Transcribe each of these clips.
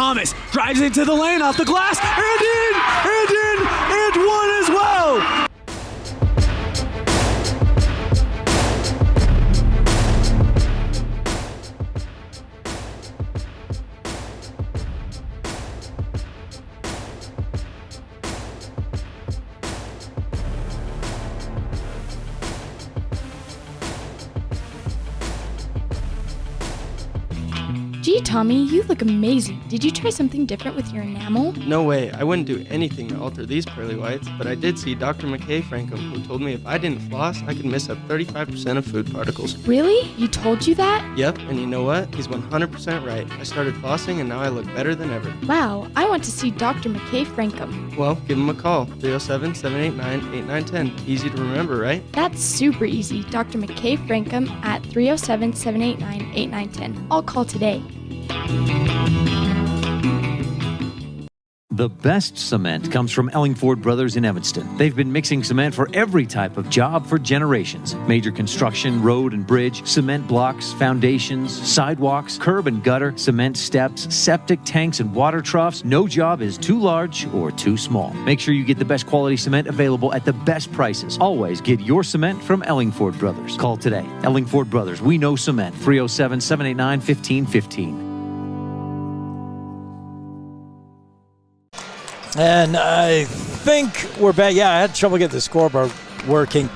Thomas drives into the lane off the glass, and one as well. Gee, Tommy, you look amazing. Did you try something different with your enamel? No way, I wouldn't do anything to alter these pearly whites, but I did see Dr. McKay Frankham, who told me if I didn't floss, I could miss up 35% of food particles. Really? You told you that? Yep, and you know what? He's 100% right. I started flossing and now I look better than ever. Wow, I want to see Dr. McKay Frankham. Well, give him a call, 307-789-8910. Easy to remember, right? That's super easy. Dr. McKay Frankham at 307-789-8910. I'll call today. The best cement comes from Ellingford Brothers in Evanston. They've been mixing cement for every type of job for generations. Major construction, road and bridge, cement blocks, foundations, sidewalks, curb and gutter, cement steps, septic tanks, and water troughs. No job is too large or too small. Make sure you get the best quality cement available at the best prices. Always get your cement from Ellingford Brothers. Call today. Ellingford Brothers, we know cement. 307-789-1515. And I think we're back. Yeah, I had trouble getting the scoreboard working.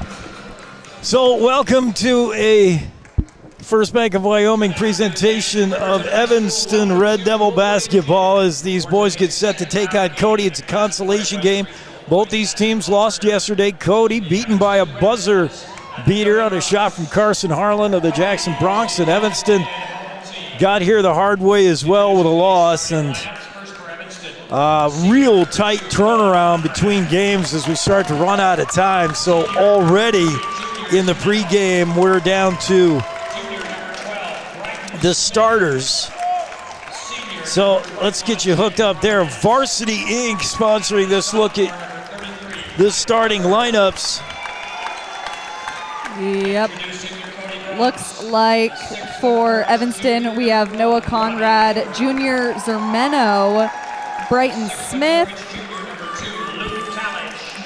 So welcome to a First Bank of Wyoming presentation of Evanston Red Devil basketball as these boys get set to take on Cody. It's a consolation game. Both these teams lost yesterday. Cody beaten by a buzzer beater on a shot from Carson Harlan of the Jackson Bronx. And Evanston got here the hard way as well with a loss. And real tight turnaround between games as we start to run out of time. So already in the pregame, we're down to the starters. So let's get you hooked up there. Varsity Inc. sponsoring this look at the starting lineups. Yep. Looks like for Evanston, we have Noah Conrad, Junior Zermeno, Brighton Smith,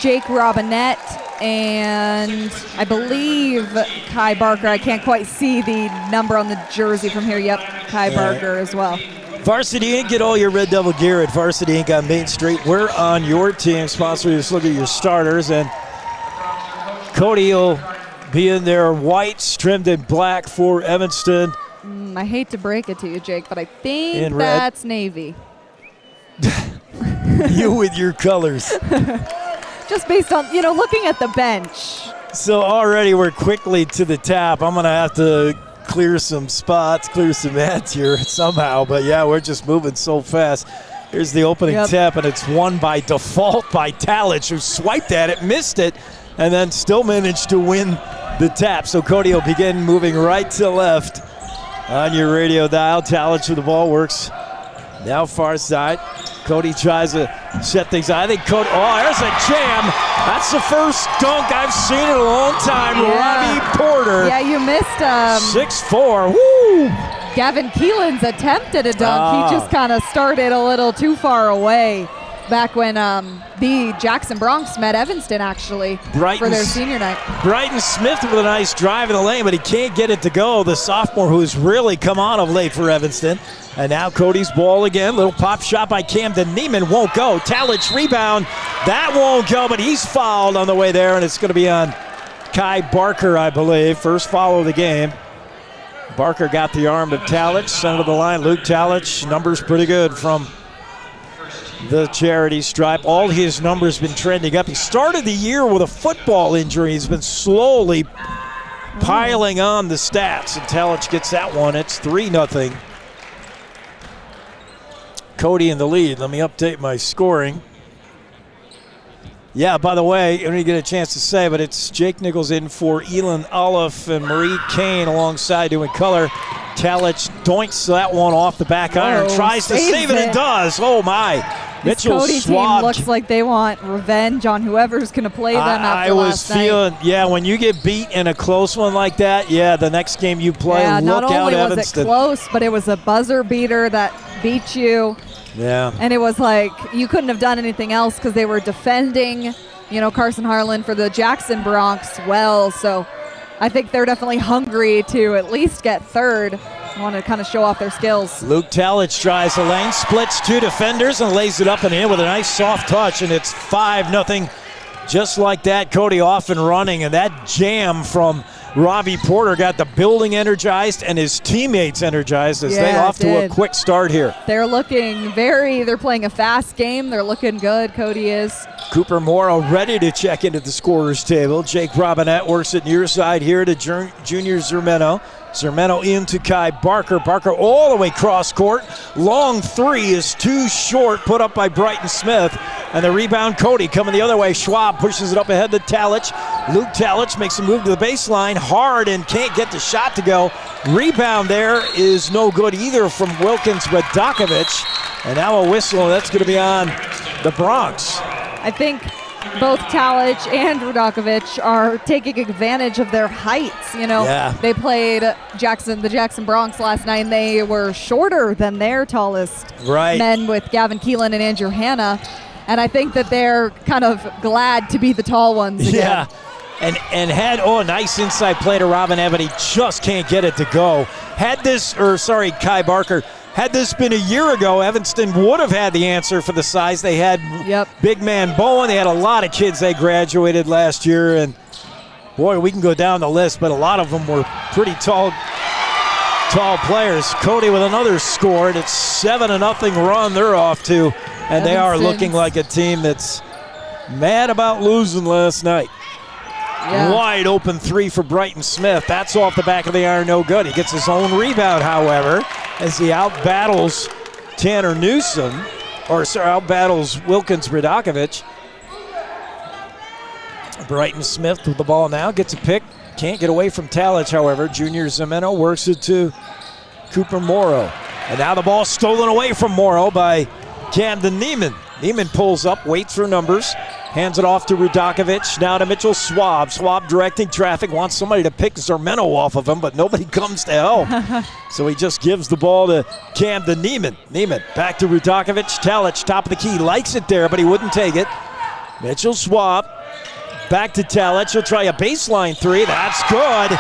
Jake Robinette, and I believe Kai Barker. I can't quite see the number on the jersey from here. Yep, Kai Barker as well. Varsity Inc. Get all your Red Devil gear at Varsity Inc. on Main Street. We're on your team, sponsoring this look at your starters. And Cody will be in their whites, trimmed in black for Evanston. I hate to break it to you, Jake, but I think that's Navy. You with your colors. Just based on, looking at the bench. So already we're quickly to the tap. I'm going to have to clear some spots, clear some mats here somehow. But, yeah, we're just moving so fast. Here's the opening tap, and it's won by default by Talich, who swiped at it, missed it, and then still managed to win the tap. So Cody will begin moving right to left on your radio dial. Talich with the ball works now far side. Cody tries to set things up. I think Cody, there's a jam. That's the first dunk I've seen in a long time. Robbie Porter. Yeah, you missed 6'4". Woo! Gavin Keelan's attempt at a dunk. He just kind of started a little too far away back when the Jackson Bronx met Evanston, actually, for their senior night. Brighton Smith with a nice drive in the lane, but he can't get it to go. The sophomore who's really come on of late for Evanston. And now Cody's ball again. Little pop shot by Camden Neiman. Won't go. Talich rebound. That won't go, but he's fouled on the way there, and it's going to be on Kai Barker, I believe. First foul of the game. Barker got the arm of Talich. Center of the line, Luke Talich. Numbers pretty good from the charity stripe. All his numbers been trending up. He started the year with a football injury. He's been slowly piling on the stats, and Talich gets that one. It's 3-0. Cody in the lead. Let me update my scoring. Yeah, by the way, I didn't get a chance to say, but it's Jake Nichols in for Elon Olive and Marie Kane alongside doing color. Talich doinks that one off the back iron, tries to save it and does. Oh, my. Mitchell Cody team looks like they want revenge on whoever's going to play them after last night. I was feeling, when you get beat in a close one like that, the next game you play, look out, Evanston. Not only was it close, but it was a buzzer beater that beat you. Yeah. And it was like you couldn't have done anything else because they were defending, Carson Harlan for the Jackson Bronx well. So I think they're definitely hungry to at least get third. Want to kind of show off their skills. Luke Talich drives the lane, splits 2 defenders, and lays it up and in with a nice soft touch, and it's 5-0. Just like that, Cody off and running, and that jam from Robbie Porter got the building energized and his teammates energized as they off to a quick start here. They're playing a fast game. They're looking good, Cody is. Cooper Morrow ready to check into the scorer's table. Jake Robinette works it near side here to Junior Zermeno. Zermeno into Kai Barker. Barker all the way cross court. Long 3 is too short, put up by Brighton Smith. And the rebound, Cody coming the other way. Schwab pushes it up ahead to Talich. Luke Talich makes a move to the baseline. Hard and can't get the shot to go. Rebound there is no good either from Wilkins Radakovich. And now a whistle, and that's going to be on the Bronx. I think both Talich and Radakovich are taking advantage of their heights. They played the Jackson Bronx last night, and they were shorter than their tallest men with Gavin Keelan and Andrew Hanna. And I think that they're kind of glad to be the tall ones again. Yeah, and had nice inside play to Robin Evan. He just can't get it to go. Kai Barker. Had this been a year ago, Evanston would have had the answer for the size. They had big man Bowen. They had a lot of kids they graduated last year. And, boy, we can go down the list, but a lot of them were pretty tall players. Cody with another score, and it's 7-0 run they're off to. And they are looking like a team that's mad about losing last night. Yeah. Wide open 3 for Brighton Smith. That's off the back of the iron, no good. He gets his own rebound, however, as he out-battles Tanner Newsom, out-battles Wilkins Radakovich. Brighton Smith with the ball now, gets a pick. Can't get away from Talich, however. Junior Zimeno works it to Cooper Morrow. And now the ball stolen away from Morrow by Camden Neiman. Neiman pulls up, waits for numbers, hands it off to Radakovich, now to Mitchell Schwab. Schwab directing traffic, wants somebody to pick Zermeno off of him, but nobody comes to help. So he just gives the ball to Camden Neiman. Neiman back to Radakovich. Talich, top of the key, likes it there, but he wouldn't take it. Mitchell Schwab back to Talich. He'll try a baseline 3. That's good.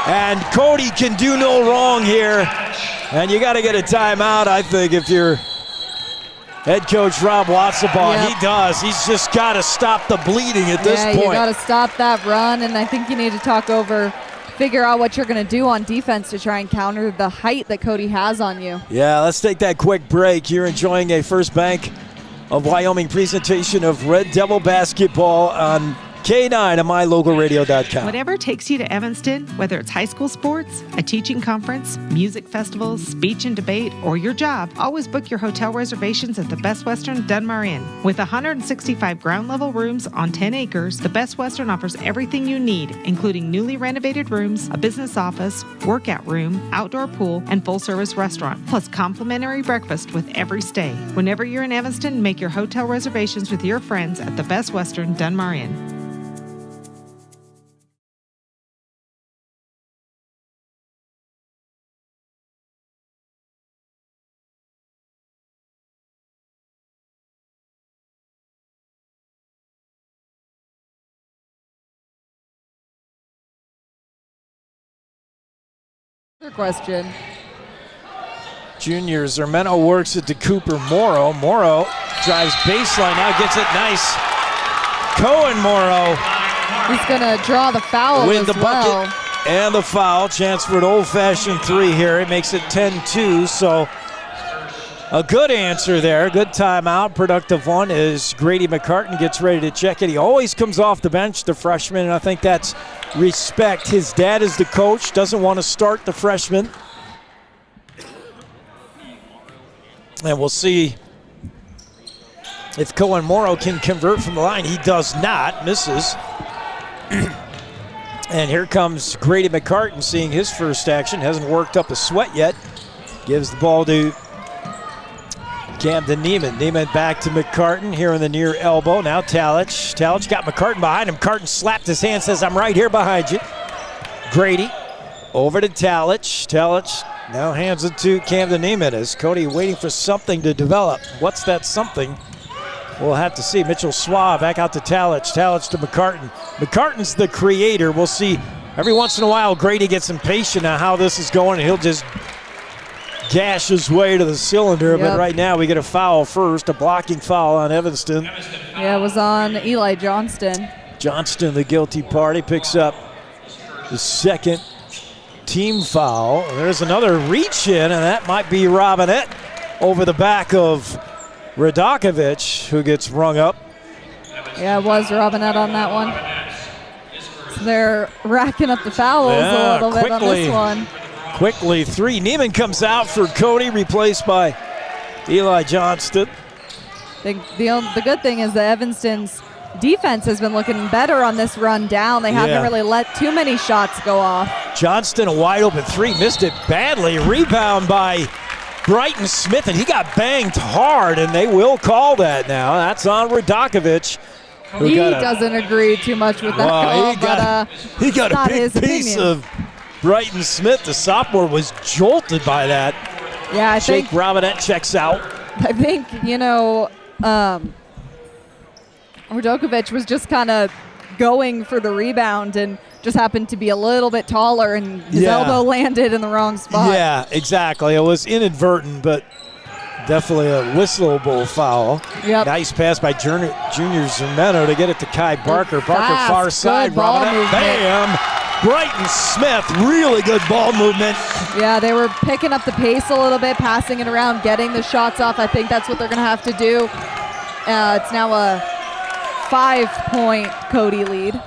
And Cody can do no wrong here. And you got to get a timeout, I think, if you're head coach Rob Watson-Ball. He does. He's just got to stop the bleeding at this point. You got to stop that run, and I think you need to figure out what you're going to do on defense to try and counter the height that Cody has on you. Yeah, let's take that quick break. You're enjoying a First Bank of Wyoming presentation of Red Devil basketball on KNYN on mylocalradio.com. Whatever takes you to Evanston, whether it's high school sports, a teaching conference, music festivals, speech and debate, or your job, always book your hotel reservations at the Best Western Dunmar Inn. With 165 ground-level rooms on 10 acres, the Best Western offers everything you need, including newly renovated rooms, a business office, workout room, outdoor pool, and full-service restaurant, plus complimentary breakfast with every stay. Whenever you're in Evanston, make your hotel reservations with your friends at the Best Western Dunmar Inn. Question. Junior Zermeno works it to Cooper Morrow. Morrow drives baseline, now gets it nice. Cohen Morrow. He's going to draw the foul with the bucket and the foul. Chance for an old-fashioned 3 here. It makes it 10-2, so a good answer there. Good timeout. Productive one is Grady McCartan gets ready to check it. He always comes off the bench, the freshman, and I think that's respect. His dad is the coach, doesn't want to start the freshman. And we'll see if Cohen Morrow can convert from the line. He does not, misses. And here comes Grady McCartan seeing his first action. Hasn't worked up a sweat yet. Gives the ball to Camden Neiman. Neiman back to McCartan here in the near elbow. Now Talich. Talich got McCartan behind him. McCartan slapped his hand, says, I'm right here behind you. Grady over to Talich. Talich Now hands it to Camden Neiman as Cody waiting for something to develop. What's that something? We'll have to see. Mitchell Swaw back out to Talich. Talich to McCartan. McCartan's the creator. We'll see. Every once in a while, Grady gets impatient on how this is going, and he'll just gash his way to the cylinder. Yep. But right now, we get a foul first, a blocking foul on Evanston. Yeah, it was on Eli Johnston. Johnston, the guilty party, picks up the second team foul. There's another reach in, and that might be Robinette over the back of Radakovich, who gets rung up. Yeah, it was Robinette on that one. So they're racking up the fouls a little bit on this one. Quickly, 3. Neiman comes out for Cody, replaced by Eli Johnston. The good thing is that Evanston's defense has been looking better on this run down. They haven't really let too many shots go off. Johnston, a wide open 3, missed it badly. Rebound by Brighton Smith, and he got banged hard, and they will call that now. That's on Radakovich. He doesn't agree too much with that call, he got a big piece of Brighton Smith. The sophomore was jolted by that. Yeah, I think Robinette checks out. I think, Radakovich was just kind of going for the rebound and just happened to be a little bit taller, and his elbow landed in the wrong spot. Yeah, exactly. It was inadvertent, but definitely a whistleable foul. Yep. Nice pass by Junior Zimeno to get it to Kai Barker. Barker far side. Robinette. Bam! Brighton Smith, really good ball movement. Yeah, they were picking up the pace a little bit, passing it around, getting the shots off. I think that's what they're going to have to do. It's now a 5-point Cody lead.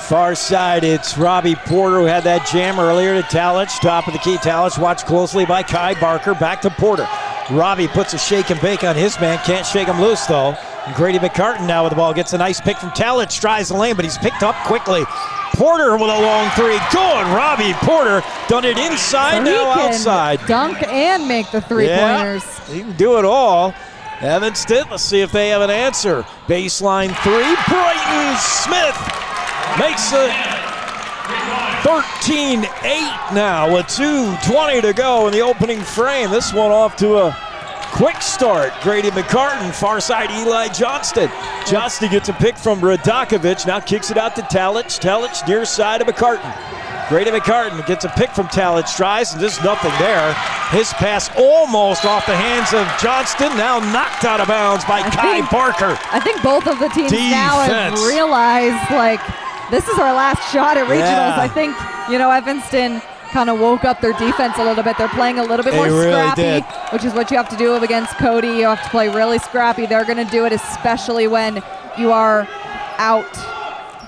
Far side, it's Robbie Porter who had that jam earlier to Talich. Top of the key, Talich watched closely by Kai Barker. Back to Porter. Robbie puts a shake and bake on his man. Can't shake him loose though. And Grady McCartan now with the ball. Gets a nice pick from Talich. Tries the lane, but he's picked up quickly. Porter with a long 3. Good, Robbie Porter. Done it inside, so now outside. Dunk and make the 3-pointers. Yeah, he can do it all. Evanston, let's see if they have an answer. Baseline 3. Brighton Smith makes it 13-8 now with 2:20 to go in the opening frame. This one off to a quick start. Grady McCartan, far side Eli Johnston. Johnston gets a pick from Radakovich, now kicks it out to Talich. Talich near side of McCartan. Grady McCartan gets a pick from Talich, tries, and there's nothing there. His pass almost off the hands of Johnston, now knocked out of bounds by Kai Barker. I think both of the teams now have realized, this is our last shot at regionals. Yeah. I think, Evanston kind of woke up their defense a little bit. They're playing a little bit more scrappy, which is what you have to do against Cody. You have to play really scrappy. They're going to do it, especially when you are out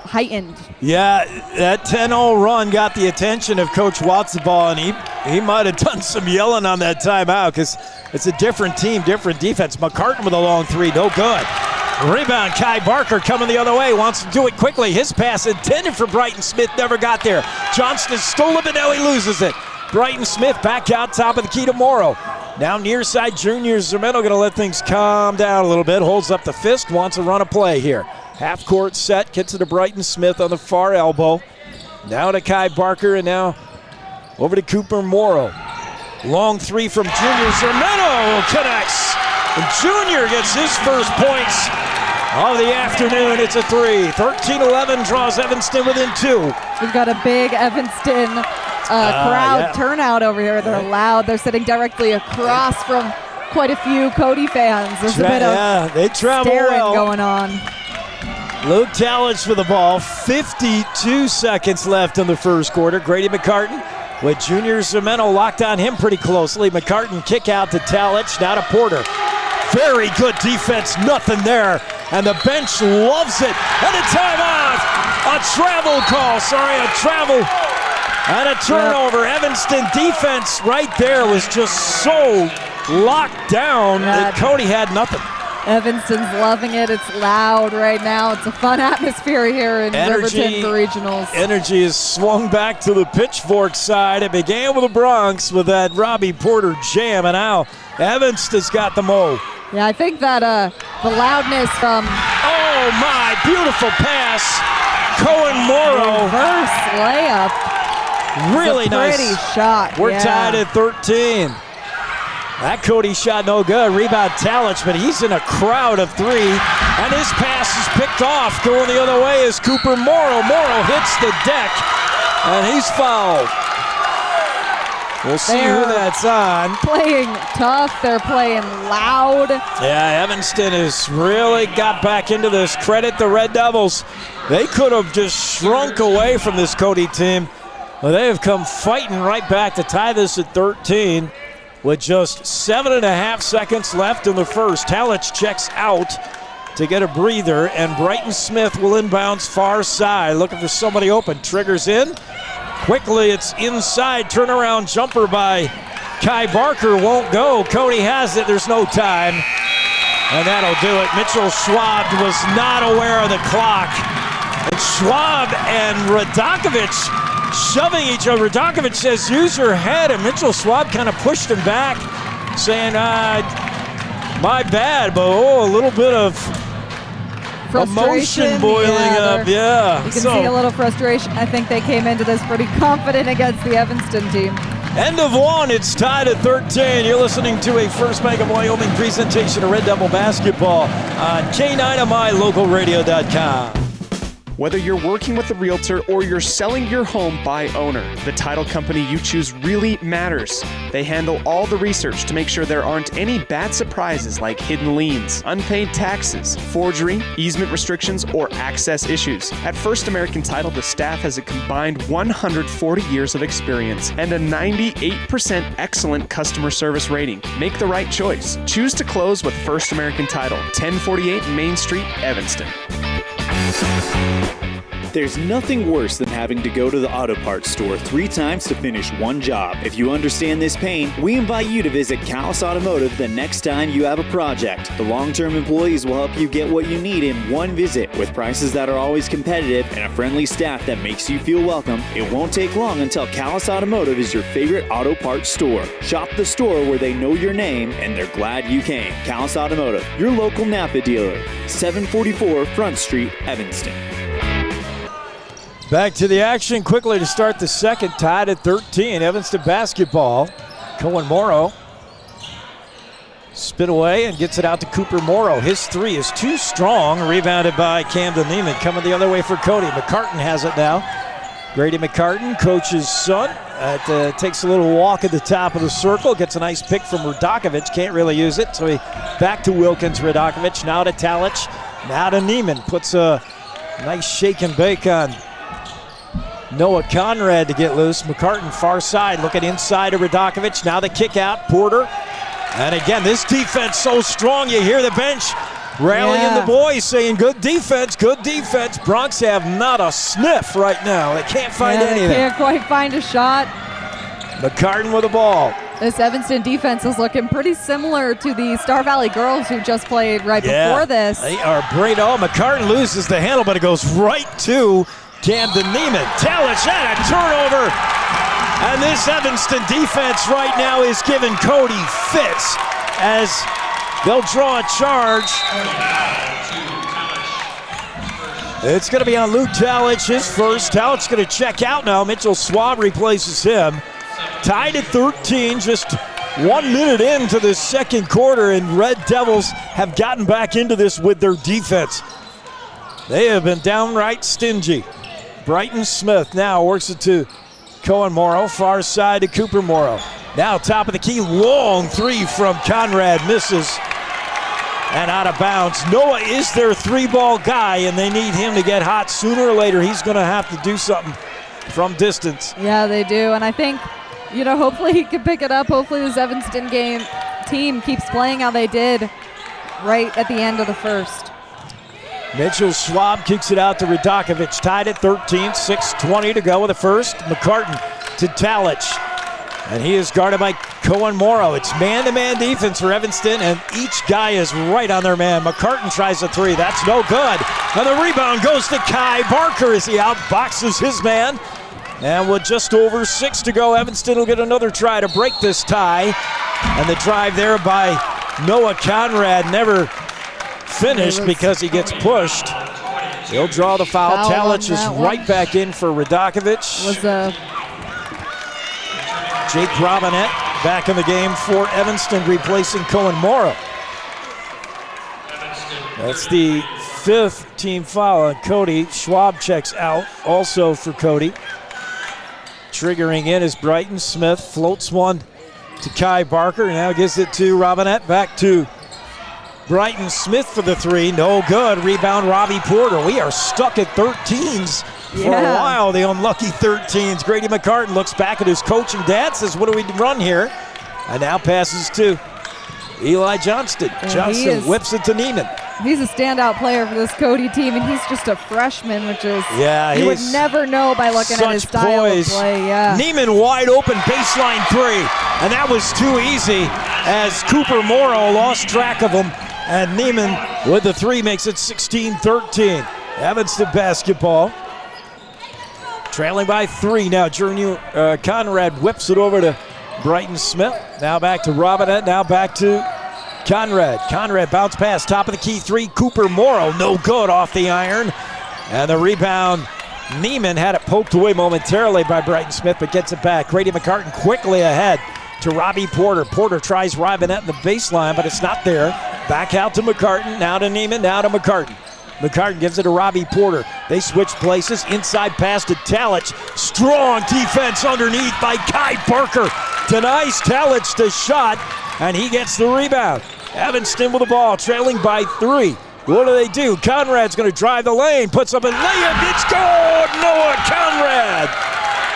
heightened. Yeah, that 10-0 run got the attention of Coach Watzeball, and he might have done some yelling on that timeout because it's a different team, different defense. McCartan with a long 3, no good. Rebound, Kai Barker coming the other way, wants to do it quickly. His pass intended for Brighton Smith, never got there. Johnston stole it, but now he loses it. Brighton Smith back out top of the key to Morrow. Now near side, Junior Zermetto going to let things calm down a little bit. Holds up the fist, wants to run a play here. Half court set, gets it to Brighton Smith on the far elbow. Now to Kai Barker, and now over to Cooper Morrow. Long 3 from Junior Zermetto, connects. And Junior gets his first points of the afternoon. It's a 3. 13-11 draws Evanston within 2. We've got a big Evanston crowd turnout over here. They're loud. They're sitting directly across from quite a few Cody fans. There's a bit of they travel staring well. going on. Luke Talich for the ball. 52 seconds left in the first quarter. Grady McCartan with Junior Zimeno locked on him pretty closely. McCartan kick out to Talich, now to Porter. Very good defense, nothing there. And the bench loves it. And a timeout. A travel call, a travel. And a turnover. Evanston defense right there was just so locked down that Cody had nothing. Evanston's loving it. It's loud right now. It's a fun atmosphere here in Riverton for regionals. Energy is swung back to the Pitchfork side. It began with the Bronx with that Robbie Porter jam, and now Evanston's got the mo. Yeah, I think that the loudness from... Oh my, beautiful pass. Cohen Morrow. Reverse layup. Really nice. Pretty shot. We're tied at 13. That Cody shot no good. Rebound Talich, but he's in a crowd of three. And his pass is picked off. Going the other way is Cooper Morrow. Morrow hits the deck, and he's fouled. We'll see who that's on. Playing tough. They're playing loud. Yeah, Evanston has really got back into this. Credit the Red Devils. They could have just shrunk away from this Cody team, but they have come fighting right back to tie this at 13 with just 7.5 seconds left in the first. Talich checks out to get a breather, and Brighton Smith will inbounds far side, looking for somebody open. Triggers in. Quickly, it's inside. Turnaround jumper by Kai Barker won't go. Cody has it. There's no time. And that'll do it. Mitchell Schwab was not aware of the clock. And Schwab and Radakovich shoving each other. Radakovich says, use your head. And Mitchell Schwab kind of pushed him back, saying, my bad, but a little bit of emotion boiling up. Yeah. You can see a little frustration. I think they came into this pretty confident against the Evanston team. End of one. It's tied at 13. You're listening to a First Bank of Wyoming presentation of Red Devil basketball on KNYN, Whether you're working with a realtor or you're selling your home by owner, the title company you choose really matters. They handle all the research to make sure there aren't any bad surprises like hidden liens, unpaid taxes, forgery, easement restrictions, or access issues. At First American Title, the staff has a combined 140 years of experience and a 98% excellent customer service rating. Make the right choice. Choose to close with First American Title, 1048 Main Street, Evanston. There's nothing worse than having to go to the auto parts store 3 times to finish one job. If you understand this pain, we invite you to visit Callus Automotive the next time you have a project. The long-term employees will help you get what you need in one visit with prices that are always competitive and a friendly staff that makes you feel welcome. It won't take long until Callus Automotive is your favorite auto parts store. Shop the store where they know your name and they're glad you came. Callus Automotive, your local Napa dealer, 744 Front Street, Evanston. Back to the action quickly to start the second, tied at 13. Evanston basketball. Cohen Morrow spin away and gets it out to Cooper Morrow. His three is too strong. Rebounded by Camden Neiman. Coming the other way for Cody. McCartan has it now. Grady McCartan, coach's son. Takes a little walk at the top of the circle. Gets a nice pick from Radakovich. Can't really use it. So he back to Wilkins. Radakovich now to Talich. Now to Neiman. Puts a nice shake and bake on Noah Conrad to get loose. McCartan far side, looking inside to Radakovich. Now the kick out, Porter. And again, this defense so strong. You hear the bench rallying the boys saying, good defense, good defense. Bronx have not a sniff right now. They can't find anything. They can't quite find a shot. McCartan with the ball. This Evanston defense is looking pretty similar to the Star Valley girls who just played before this. They are great. Oh, McCartan loses the handle, but it goes right to Camden Neiman. Talich and a turnover. And this Evanston defense right now is giving Cody fits as they'll draw a charge. It's going to be on Luke Talich, his first. Talich's going to check out now. Mitchell Schwab replaces him. Tied at 13, just 1 minute into the second quarter, and Red Devils have gotten back into this with their defense. They have been downright stingy. Brighton Smith now works it to Cohen Morrow, far side to Cooper Morrow. Now top of the key, long three from Conrad, misses. And out of bounds. Noah is their three-ball guy, and they need him to get hot. Sooner or later, he's going to have to do something from distance. Yeah, they do, and I think, hopefully he can pick it up. Hopefully this Evanston team keeps playing how they did right at the end of the first. Mitchell Schwab kicks it out to Radakovich, tied at 13, 6:20 to go with the first. McCartan to Talich, and he is guarded by Cohen Morrow. It's man-to-man defense for Evanston, and each guy is right on their man. McCartan tries a three, that's no good. And the rebound goes to Kai Barker as he outboxes his man. And with just over 6 to go, Evanston will get another try to break this tie. And the drive there by Noah Conrad never finished because he gets pushed. He'll draw the foul. Talich is right back in for Radakovich. Was a Jake Robinette back in the game for Evanston, replacing Cohen Morrow. That's the 5th team foul on Cody. Schwab checks out also for Cody. Triggering in is Brighton. Smith floats one to Kai Barker. Now gives it to Robinette. Back to Brighton. Smith for the 3. No good. Rebound Robbie Porter. We are stuck at 13s for a while. The unlucky 13s. Grady McCartan looks back at his coach and dad, says, what do we run here? And now passes to Eli Johnston. Johnston whips it to Neiman. He's a standout player for this Cody team, and he's just a freshman, which is you would never know by looking at his style of play. Yeah. Neiman wide open, baseline 3, and that was too easy as Cooper Morrow lost track of him, and Neiman with the 3 makes it 16-13. Evanston basketball. Trailing by 3 now. Junior Conrad whips it over to Brighton Smith. Now back to Robinette. Now back to Conrad. Conrad bounce pass. Top of the key 3. Cooper Morrow. No good off the iron. And the rebound. Neiman had it poked away momentarily by Brighton Smith, but gets it back. Grady McCartan quickly ahead to Robbie Porter. Porter tries Robinette in the baseline, but it's not there. Back out to McCartan. Now to Neiman. Now to McCartan. McCartan gives it to Robbie Porter. They switch places. Inside pass to Talich. Strong defense underneath by Kai Barker. Denies Talich the shot, and he gets the rebound. Evanston with the ball, trailing by 3. What do? Conrad's going to drive the lane. Puts up a layup. It's good! Noah Conrad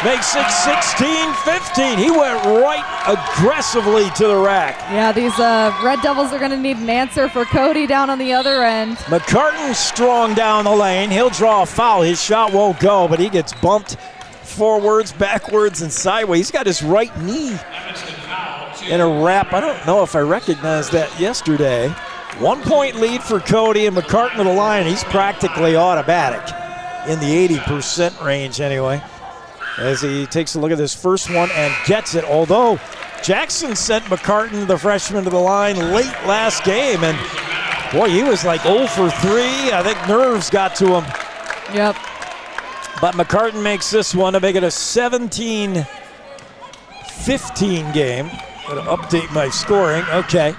makes it 16-15. He went right aggressively to the rack. Yeah, these Red Devils are going to need an answer for Cody down on the other end. McCartan strong down the lane. He'll draw a foul. His shot won't go, but he gets bumped forwards, backwards, and sideways. He's got his right knee in a wrap. I don't know if I recognized that yesterday. 1 point lead for Cody, and McCartan to the line. He's practically automatic in the 80% range anyway, as he takes a look at this first one and gets it. Although Jackson sent McCartan, the freshman, to the line late last game, and boy, he was like 0 for 3. I think nerves got to him. Yep. But McCartan makes this one to make it a 17-15 game. I'm going to update my scoring. Okay.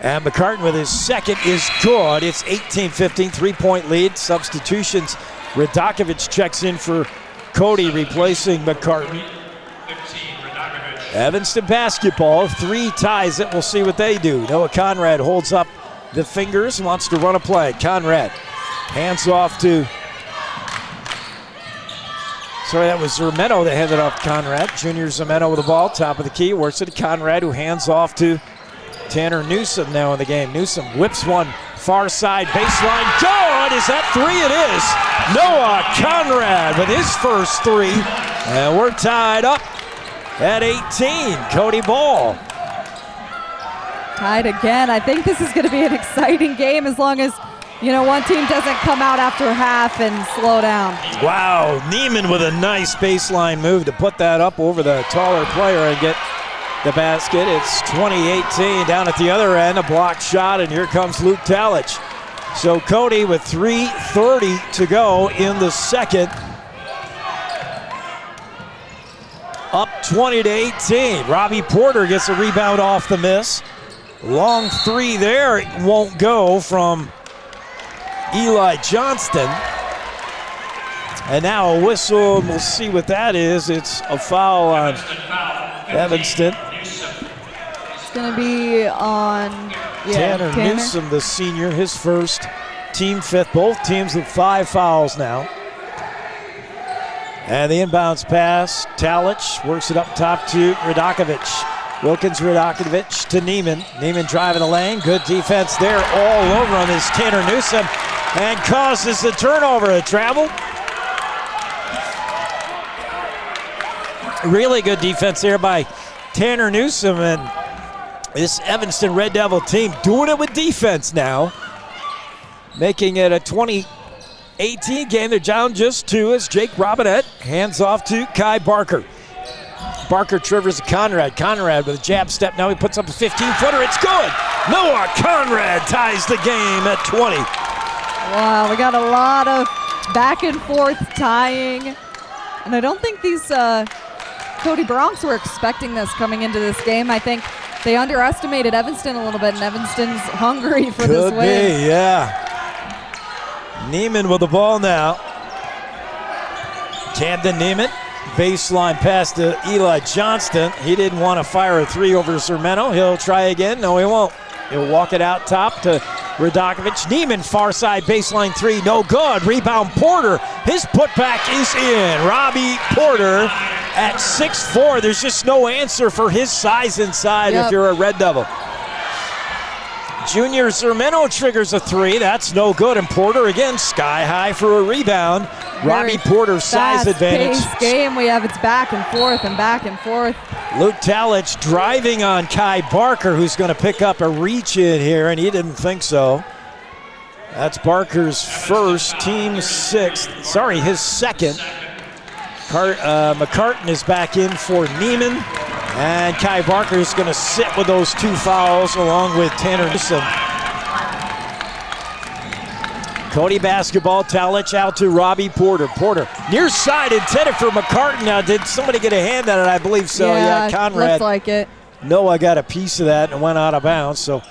And McCartan with his second is good. It's 18-15, 3-point lead. Substitutions. Radakovic checks in for Cody, replacing McCartan. Evanston basketball. 3 ties it. We'll see what they do. Noah Conrad holds up the fingers and wants to run a play. Conrad hands off to... Sorry, that was Zermeno that handed off Conrad. Junior Zermeno with the ball, top of the key. Works it to Conrad, who hands off to Tanner Newsom now in the game. Newsom whips one far side baseline. Good! Is that 3? It is. Noah Conrad with his first 3. And we're tied up at 18. Cody Ball. Tied again. I think this is going to be an exciting game as long as, one team doesn't come out after half and slow down. Wow, Neiman with a nice baseline move to put that up over the taller player and get the basket. It's 20-18 down at the other end, a blocked shot, and here comes Luke Talich. So Cody with 3:30 to go in the second. Up 20-18. Robbie Porter gets a rebound off the miss. Long 3 there, it won't go from Eli Johnston. And now a whistle, and we'll see what that is. It's a foul on Evanston. It's going to be on Tanner Newsom, the senior, his first, team 5th. Both teams with 5 fouls now. And the inbounds pass, Talich works it up top to Radakovic. Wilkins Radakovic to Neiman. Neiman driving the lane. Good defense there. All over him is Tanner Newsom and causes the turnover to travel. Really good defense there by Tanner Newsom, and this Evanston Red Devil team doing it with defense now, making it a 20-18 game. They're down just 2 as Jake Robinette hands off to Kai Barker. Barker triggers to Conrad. Conrad with a jab step. Now he puts up a 15-footer. It's good. Noah Conrad ties the game at 20. Wow, we got a lot of back and forth tying. And I don't think these Cody Bronx were expecting this coming into this game. I think they underestimated Evanston a little bit, and Evanston's hungry for this win. Could be, yeah. Neiman with the ball now. Camden Neiman, baseline pass to Eli Johnston. He didn't want to fire a three over Zermeno. He'll try again. No, he won't. He'll walk it out top to Radakovich. Neiman, far side baseline three, no good. Rebound Porter. His putback is in. Robbie Porter at 6'4". There's just no answer for his size inside if you're a Red Devil. Junior Zermeno triggers a three. That's no good. And Porter again sky high for a rebound. Robbie Porter size advantage. Fast-paced game. We have it's back and forth and back and forth. Luke Talich driving on Kai Barker, who's going to pick up a reach in here, and he didn't think so. That's Barker's first, team sixth. Sorry, his second. McCartan is back in for Neiman. And Kai Barker is going to sit with those two fouls along with Tanner Newsom. Cody basketball, Talich out to Robbie Porter. Porter near side intended for McCartan. Now, did somebody get a hand on it? I believe so. Yeah, Conrad. Looks like it. Noah got a piece of that and went out of bounds. So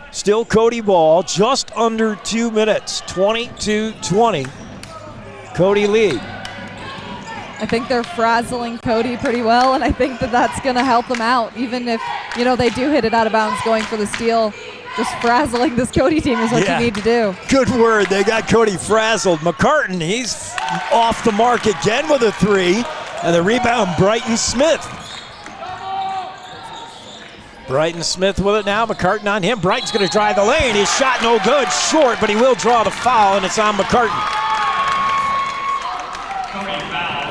still Cody ball, just under 2 minutes, 22-20. Cody lead. I think they're frazzling Cody pretty well, and I think that that's going to help them out. Even if, they do hit it out of bounds going for the steal, just frazzling this Cody team is what you need to do. Good word. They got Cody frazzled. McCartan, he's off the mark again with a three, and the rebound, Brighton Smith. Brighton Smith with it now. McCartan on him. Brighton's going to drive the lane. His shot no good, short, but he will draw the foul, and it's on McCartan.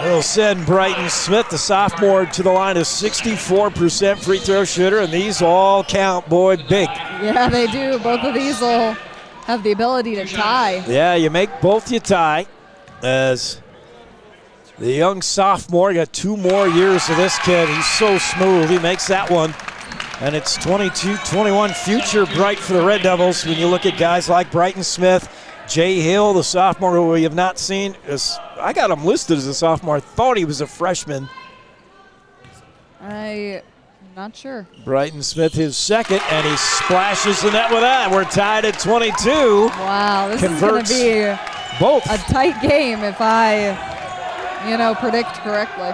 It'll send Brighton Smith, the sophomore, to the line of 64% free throw shooter, and these all count, boy, big. Yeah, they do. Both of these will have the ability to tie. Yeah, you make both you tie, as the young sophomore got 2 more years of this kid. He's so smooth. He makes that one, and it's 22-21 future bright for the Red Devils when you look at guys like Brighton Smith, Jay Hill, the sophomore who we have not seen. I got him listed as a sophomore. I thought he was a freshman. I'm not sure. Brighton Smith, his second, and he splashes the net with that. We're tied at 22. Wow, this is going to be both a tight game if I, predict correctly.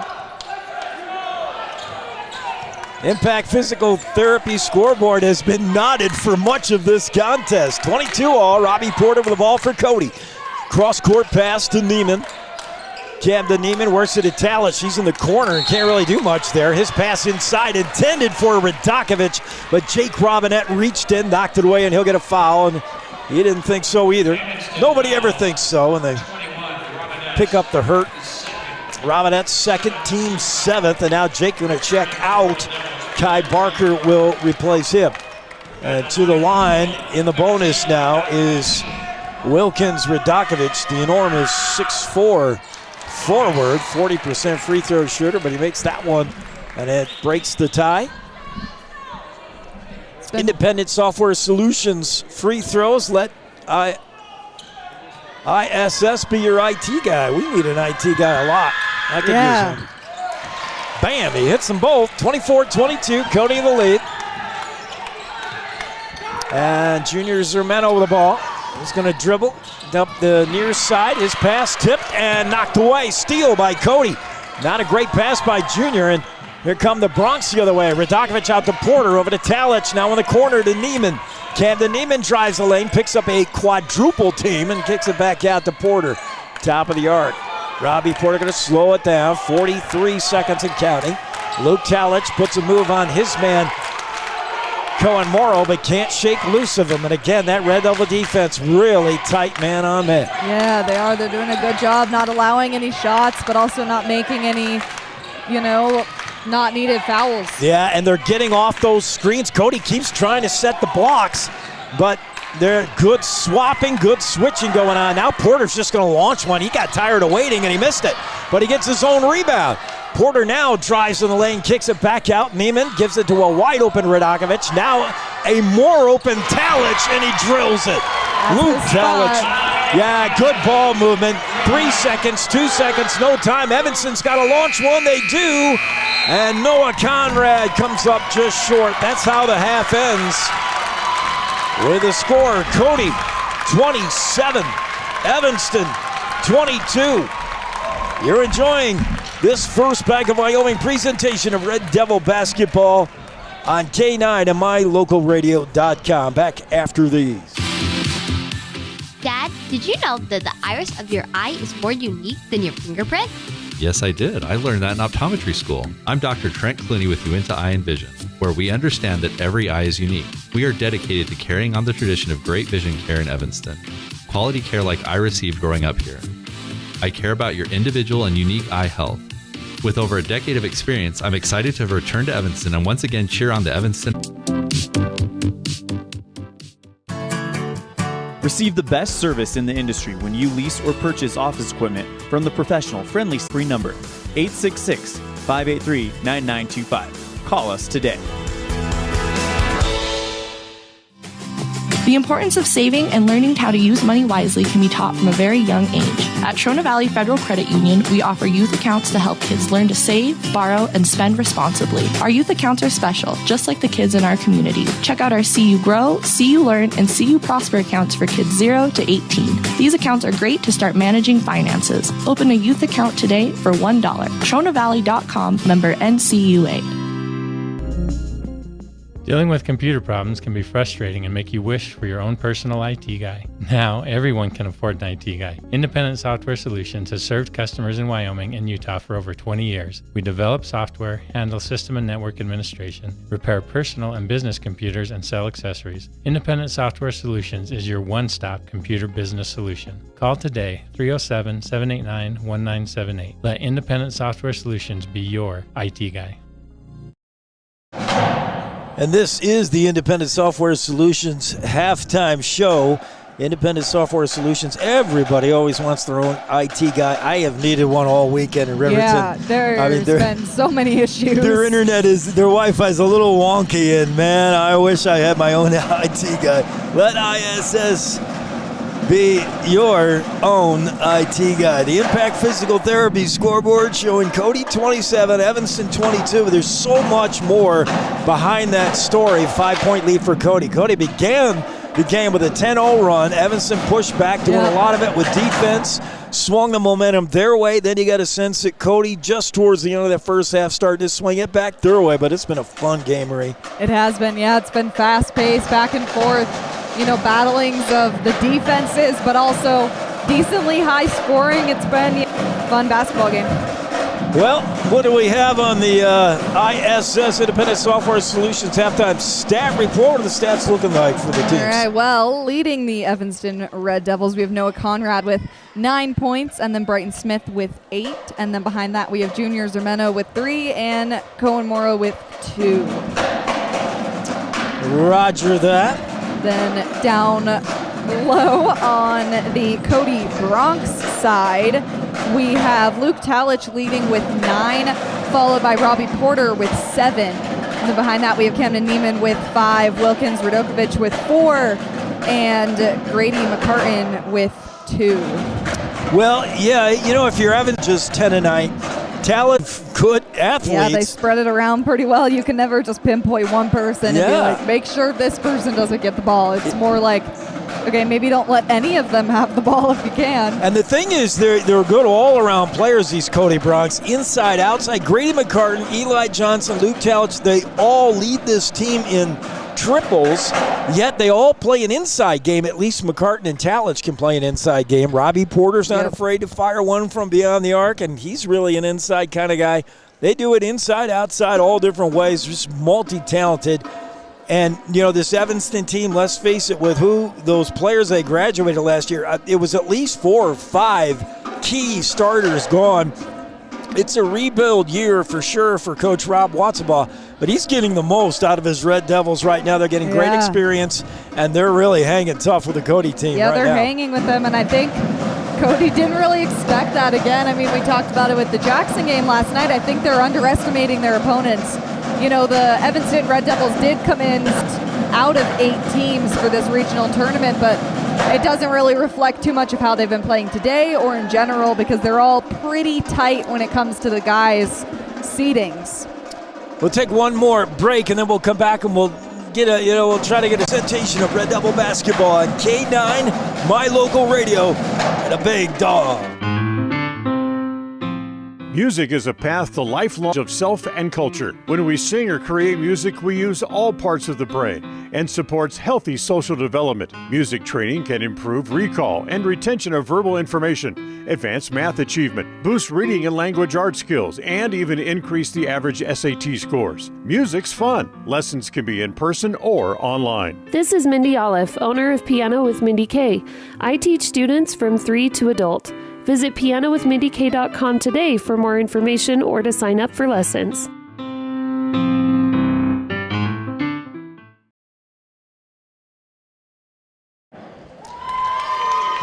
Impact Physical Therapy scoreboard has been knotted for much of this contest. 22-all. Robbie Porter with the ball for Cody. Cross-court pass to Neiman. Camden Neiman works it to Talich. He's in the corner and can't really do much there. His pass inside intended for Radakovich, but Jake Robinette reached in, knocked it away, and he'll get a foul. And he didn't think so either. Nobody ever thinks so, and they pick up the hurt. Robinette's second, team seventh, and now Jake going to check out. Kai Barker will replace him. And to the line in the bonus now is Wilkins Radakovich, the enormous 6'4" forward, 40% free throw shooter, but he makes that one, and it breaks the tie. Independent Software Solutions free throws. Let ISS be your IT guy. We need an IT guy a lot. I could use him. Bam, he hits them both. 24-22, Cody in the lead. And Junior Zermeno with the ball. He's going to dribble up the near side. His pass tipped and knocked away. Steal by Cody. Not a great pass by Junior. And here come the Bronx the other way. Radakovich out to Porter, over to Talich. Now in the corner to Neiman. Camden Neiman drives the lane, picks up a quadruple team, and kicks it back out to Porter. Top of the arc. Robbie Porter going to slow it down. 43 seconds and counting. Luke Talich puts a move on his man, Cohen Morrow, but can't shake loose of him. And again, that Red Devil defense really tight man on man. Yeah, they are. They're doing a good job not allowing any shots, but also not making any, not needed fouls. Yeah, and they're getting off those screens. Cody keeps trying to set the blocks, but they're good swapping, good switching going on. Now Porter's just going to launch one. He got tired of waiting and he missed it, but he gets his own rebound. Porter now drives in the lane, kicks it back out. Neiman gives it to a wide open Radakovich. Now a more open Talich, and he drills it. Luke Talich. Yeah, good ball movement. 3 seconds, 2 seconds, no time. Evanston's got to launch one. They do. And Noah Conrad comes up just short. That's how the half ends. With a score, Cody 27, Evanston 22. You're enjoying this first Bank of Wyoming presentation of Red Devil basketball on KNYN and mylocalradio.com. Back after these. Dad, did you know that the iris of your eye is more unique than your fingerprint? Yes, I did. I learned that in optometry school. I'm Dr. Trent Clooney with Uinta Eye and Vision, where we understand that every eye is unique. We are dedicated to carrying on the tradition of great vision care in Evanston. Quality care like I received growing up here. I care about your individual and unique eye health. With over a decade of experience, I'm excited to have returned to Evanston and once again cheer on the Evanston. Receive the best service in the industry when you lease or purchase office equipment from the professional, friendly, free number, 866-583-9925. Call us today. The importance of saving and learning how to use money wisely can be taught from a very young age. At Trona Valley Federal Credit Union, we offer youth accounts to help kids learn to save, borrow, and spend responsibly. Our youth accounts are special, just like the kids in our community. Check out our See You Grow, See You Learn, and See You Prosper accounts for kids 0 to 18. These accounts are great to start managing finances. Open a youth account today for $1. TronaValley.com, member NCUA. Dealing with computer problems can be frustrating and make you wish for your own personal IT guy. Now, everyone can afford an IT guy. Independent Software Solutions has served customers in Wyoming and Utah for over 20 years. We develop software, handle system and network administration, repair personal and business computers, and sell accessories. Independent Software Solutions is your one-stop computer business solution. Call today, 307-789-1978. Let Independent Software Solutions be your IT guy. And this is the Independent Software Solutions halftime show. Independent Software Solutions, everybody always wants their own IT guy. I have needed one all weekend in Riverton. Yeah, there's been so many issues. Their their Wi-Fi is a little wonky, and man, I wish I had my own IT guy. Let ISS be your own IT guy. The Impact Physical Therapy scoreboard showing Cody 27, Evanston 22. There's so much more behind that story. 5-point lead for Cody. Cody began the game with a 10-0 run. Evanston pushed back, doing a lot of it with defense, swung the momentum their way. Then you got a sense that Cody, just towards the end of that first half, started to swing it back their way. But it's been a fun game, Marie. It has been, yeah. It's been fast-paced, back and forth. You know, battlings of the defenses, but also decently high scoring. It's been a fun basketball game. Well, what do we have on the ISS Independent Software Solutions halftime stat report? What are the stats looking like for the teams? All right, well, leading the Evanston Red Devils, we have Noah Conrad with 9 points, and then Brighton Smith with 8. And then behind that, we have Junior Zermeno with 3 and Cohen Morrow with 2. Roger that. Then down low on the Cody Bronx side, we have Luke Talich leading with 9, followed by Robbie Porter with 7. And then behind that, we have Camden Neiman with 5, Wilkins Radokovic with 4, and Grady McCartan with 2. Well, yeah, you know, if you're having just 10 a night, talent, good athletes. Yeah, they spread it around pretty well. You can never just pinpoint one person and be like, make sure this person doesn't get the ball. It's more like, okay, maybe don't let any of them have the ball if you can. And the thing is, they're good all-around players, these Cody Bronx. Inside, outside, Grady McCartan, Eli Johnson, Luke Talich, they all lead this team in triples, yet they all play an inside game. At least McCartan and Talich can play an inside game. Robbie Porter's not afraid to fire one from beyond the arc, and he's really an inside kind of guy. They do it inside, outside, all different ways, just multi-talented. And, you know, this Evanston team, let's face it, with who those players they graduated last year, it was at least 4 or 5 key starters gone. It's a rebuild year for sure for Coach Rob Watsabaugh, but he's getting the most out of his Red Devils right now. They're getting great experience, and they're really hanging tough with the Cody team right now. Yeah, they're hanging with them, and I think Cody didn't really expect that again. I mean, we talked about it with the Jackson game last night. I think they're underestimating their opponents. You know, the Evanston Red Devils did come in out of 8 teams for this regional tournament, but it doesn't really reflect too much of how they've been playing today or in general, because they're all pretty tight when it comes to the guys. seedings. We'll take one more break, and then we'll come back and we'll get we'll try to get a presentation of Red Devil basketball on KNYN, my local radio, and a big dog. Music is a path to lifelong of self and culture. When we sing or create music, we use all parts of the brain and supports healthy social development. Music training can improve recall and retention of verbal information, advance math achievement, boost reading and language arts skills, and even increase the average SAT scores. Music's fun. Lessons can be in person or online. This is Mindy Olive, owner of Piano with Mindy K. I teach students from 3 to adult. Visit pianowithmindyk.com today for more information or to sign up for lessons.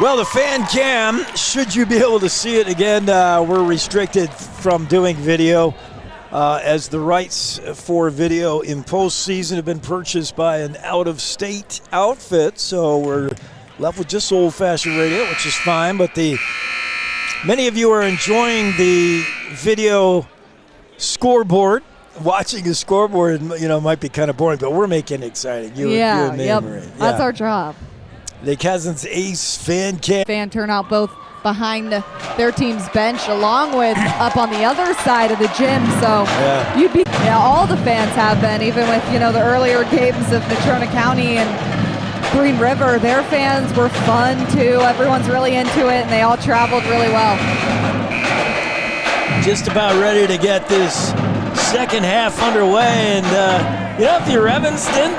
Well, the fan cam, should you be able to see it again, we're restricted from doing video as the rights for video in postseason have been purchased by an out-of-state outfit, so we're left with just old-fashioned radio, which is fine, but many of you are enjoying the video scoreboard. Watching a scoreboard, might be kind of boring, but we're making it exciting. You and me, Marie. That's our job. The Cousins Ace fan cam. Fan turnout both behind their team's bench along with up on the other side of the gym. So all the fans have been, even with, the earlier games of Natrona County and Green River. Their fans were fun too. Everyone's really into it and they all traveled really well. Just about ready to get this second half underway. And, if you're Evanston,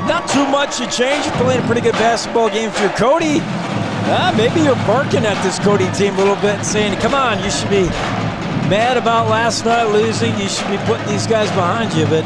not too much to change. You're playing a pretty good basketball game. If you're Cody, maybe you're barking at this Cody team a little bit and saying, come on, you should be mad about last night losing. You should be putting these guys behind you. But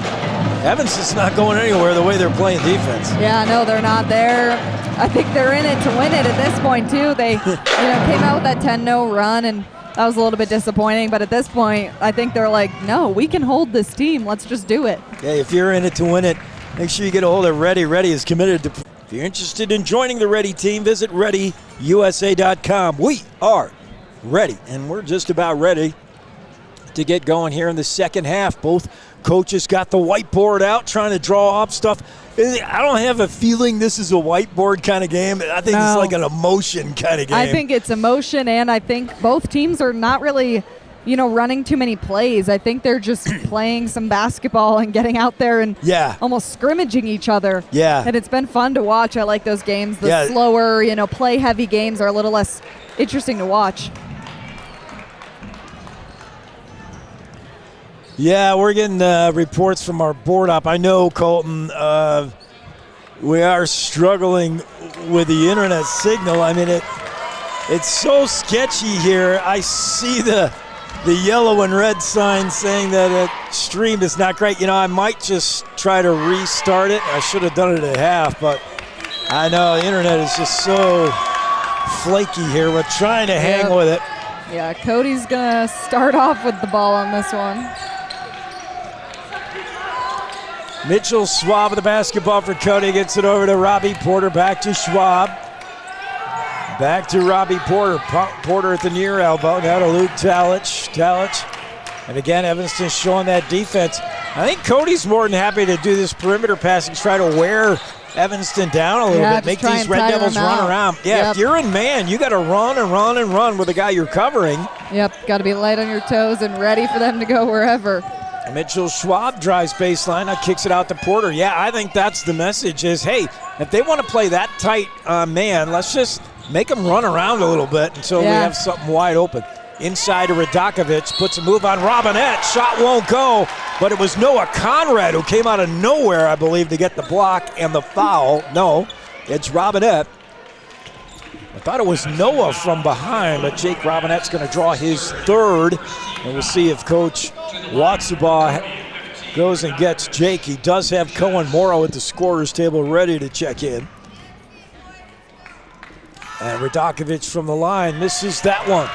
Evanston's not going anywhere the way they're playing defense. Yeah, no, they're not there. I think they're in it to win it at this point, too. They came out with that 10-0 run, and that was a little bit disappointing. But at this point, I think they're like, no, we can hold this team. Let's just do it. Yeah, if you're in it to win it, make sure you get a hold of Ready. Ready is committed to. If you're interested in joining the Ready team, visit ReadyUSA.com. We are ready, and we're just about ready to get going here in the second half. Both coaches got the whiteboard out, trying to draw up stuff. I don't have a feeling this is a whiteboard kind of game. I think it's like an emotion kind of game. I think it's emotion, and I think both teams are not really running too many plays. I think they're just playing some basketball and getting out there and almost scrimmaging each other. Yeah. And it's been fun to watch. I like those games. The slower, play-heavy games are a little less interesting to watch. Yeah, we're getting reports from our board op. I know, Colton, we are struggling with the internet signal. I mean, it's so sketchy here. I see the yellow and red sign saying that the stream is not great. I might just try to restart it. I should have done it at half, but I know the internet is just so flaky here. We're trying to hang with it. Yeah, Cody's going to start off with the ball on this one. Mitchell Schwab with the basketball for Cody. Gets it over to Robbie Porter. Back to Schwab. Back to Robbie Porter. Porter at the near elbow. Now to Luke Talich. And again, Evanston showing that defense. I think Cody's more than happy to do this perimeter passing, try to wear Evanston down a little bit, make these Red Devils run around. Yeah, if you're in man, you got to run and run and run with the guy you're covering. Yep, got to be light on your toes and ready for them to go wherever. Mitchell Schwab drives baseline, kicks it out to Porter. Yeah, I think that's the message is, hey, if they want to play that tight man, let's just make them run around a little bit until we have something wide open. Inside to Radakovich, puts a move on Robinette. Shot won't go, but it was Noah Conrad who came out of nowhere, I believe, to get the block and the foul. No, it's Robinette. I thought it was Noah from behind, but Jake Robinette's going to draw his third. And we'll see if Coach Watsubaugh goes and gets Jake. He does have Cohen Morrow at the scorer's table ready to check in. And Radakovich from the line misses that one.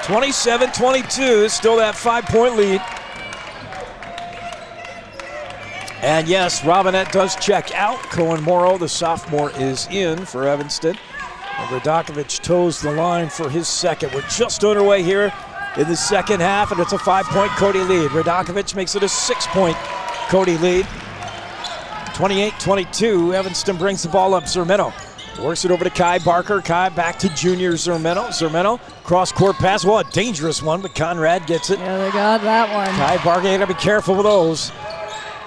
27-22, still that 5-point lead. And yes, Robinette does check out. Cohen Morrow, the sophomore, is in for Evanston. And Radakovich toes the line for his second. We're just underway here in the second half, and it's a 5-point Cody lead. Radakovich makes it a 6-point Cody lead. 28-22, Evanston brings the ball up. Zermino works it over to Kai Barker. Kai back to junior Zermino. Zermino, cross-court pass. Well, a dangerous one, but Conrad gets it. Yeah, they got that one. Kai Barker, you gotta be careful with those.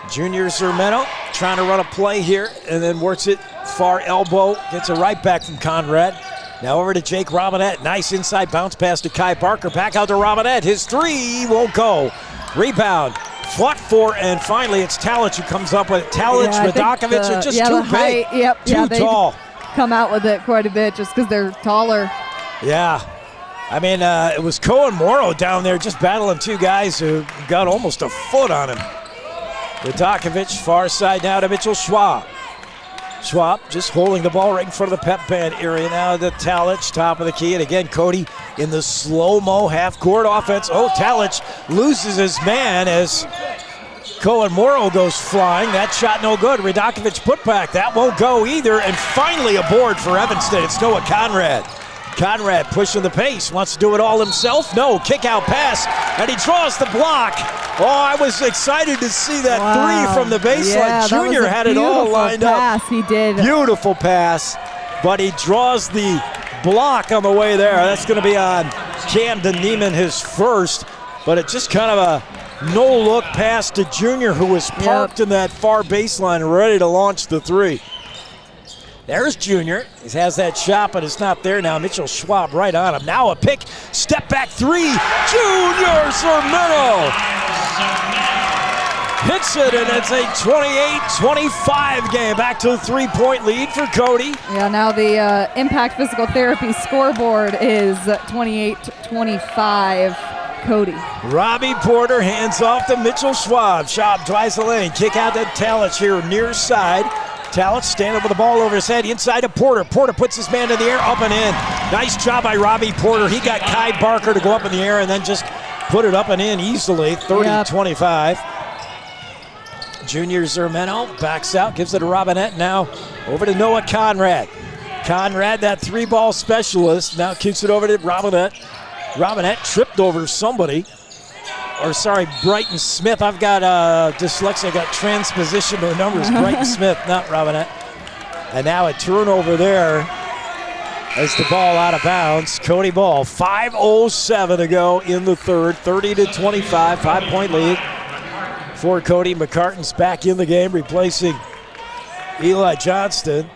Junior Zermino trying to run a play here, and then works it far elbow. Gets it right back from Conrad. Now over to Jake Robinette. Nice inside bounce pass to Kai Barker. Back out to Robinette. His three won't go. Rebound. Fought for, and finally it's Talich who comes up with it. Talich, Radakovich are just too big. Too tall. Come out with it quite a bit just because they're taller. Yeah. I mean, it was Cohen Morrow down there just battling two guys who got almost a foot on him. Radakovich, far side now to Mitchell Schwab. Schwab just holding the ball right in front of the pep band area now to Talich, top of the key. And again, Cody in the slow-mo half-court offense. Oh, Talich loses his man as Cohen Morrow goes flying. That shot no good. Radakovich put back. That won't go either. And finally a board for Evanston. It's Noah Conrad. Conrad pushing the pace. Wants to do it all himself. No, kick-out pass. And he draws the block. Oh, I was excited to see that three from the baseline. Yeah, Junior had it all lined up. He did. Beautiful pass. But he draws the block on the way there. That's going to be on Camden Neiman, his first. But it's just kind of a no-look pass to Junior, who was parked in that far baseline, ready to launch the three. There's Junior. He has that shot, but it's not there now. Mitchell Schwab right on him. Now a pick, step back three. Junior Zermino hits it, and it's a 28-25 game. Back to a 3-point lead for Cody. Yeah, now the Impact Physical Therapy scoreboard is 28-25. Cody. Robbie Porter hands off to Mitchell Schwab. Schwab tries the lane. Kick out to Talich here near side. Talich standing with the ball over his head inside to Porter. Porter puts his man in the air, up and in. Nice job by Robbie Porter. He got Kai Barker to go up in the air and then just put it up and in easily. 30-25. Junior Zermino backs out, gives it to Robinette. Now over to Noah Conrad. Conrad, that three-ball specialist, now kicks it over to Robinette. Robinette tripped over somebody. Or sorry, Brighton Smith. I've got dyslexia, I got transposition of numbers. Brighton Smith, not Robinette. And now a turnover there as the ball out of bounds. Cody ball, 5:07 to go in the third, 30-25, 5-point lead for Cody. McCartan's back in the game, replacing Eli Johnston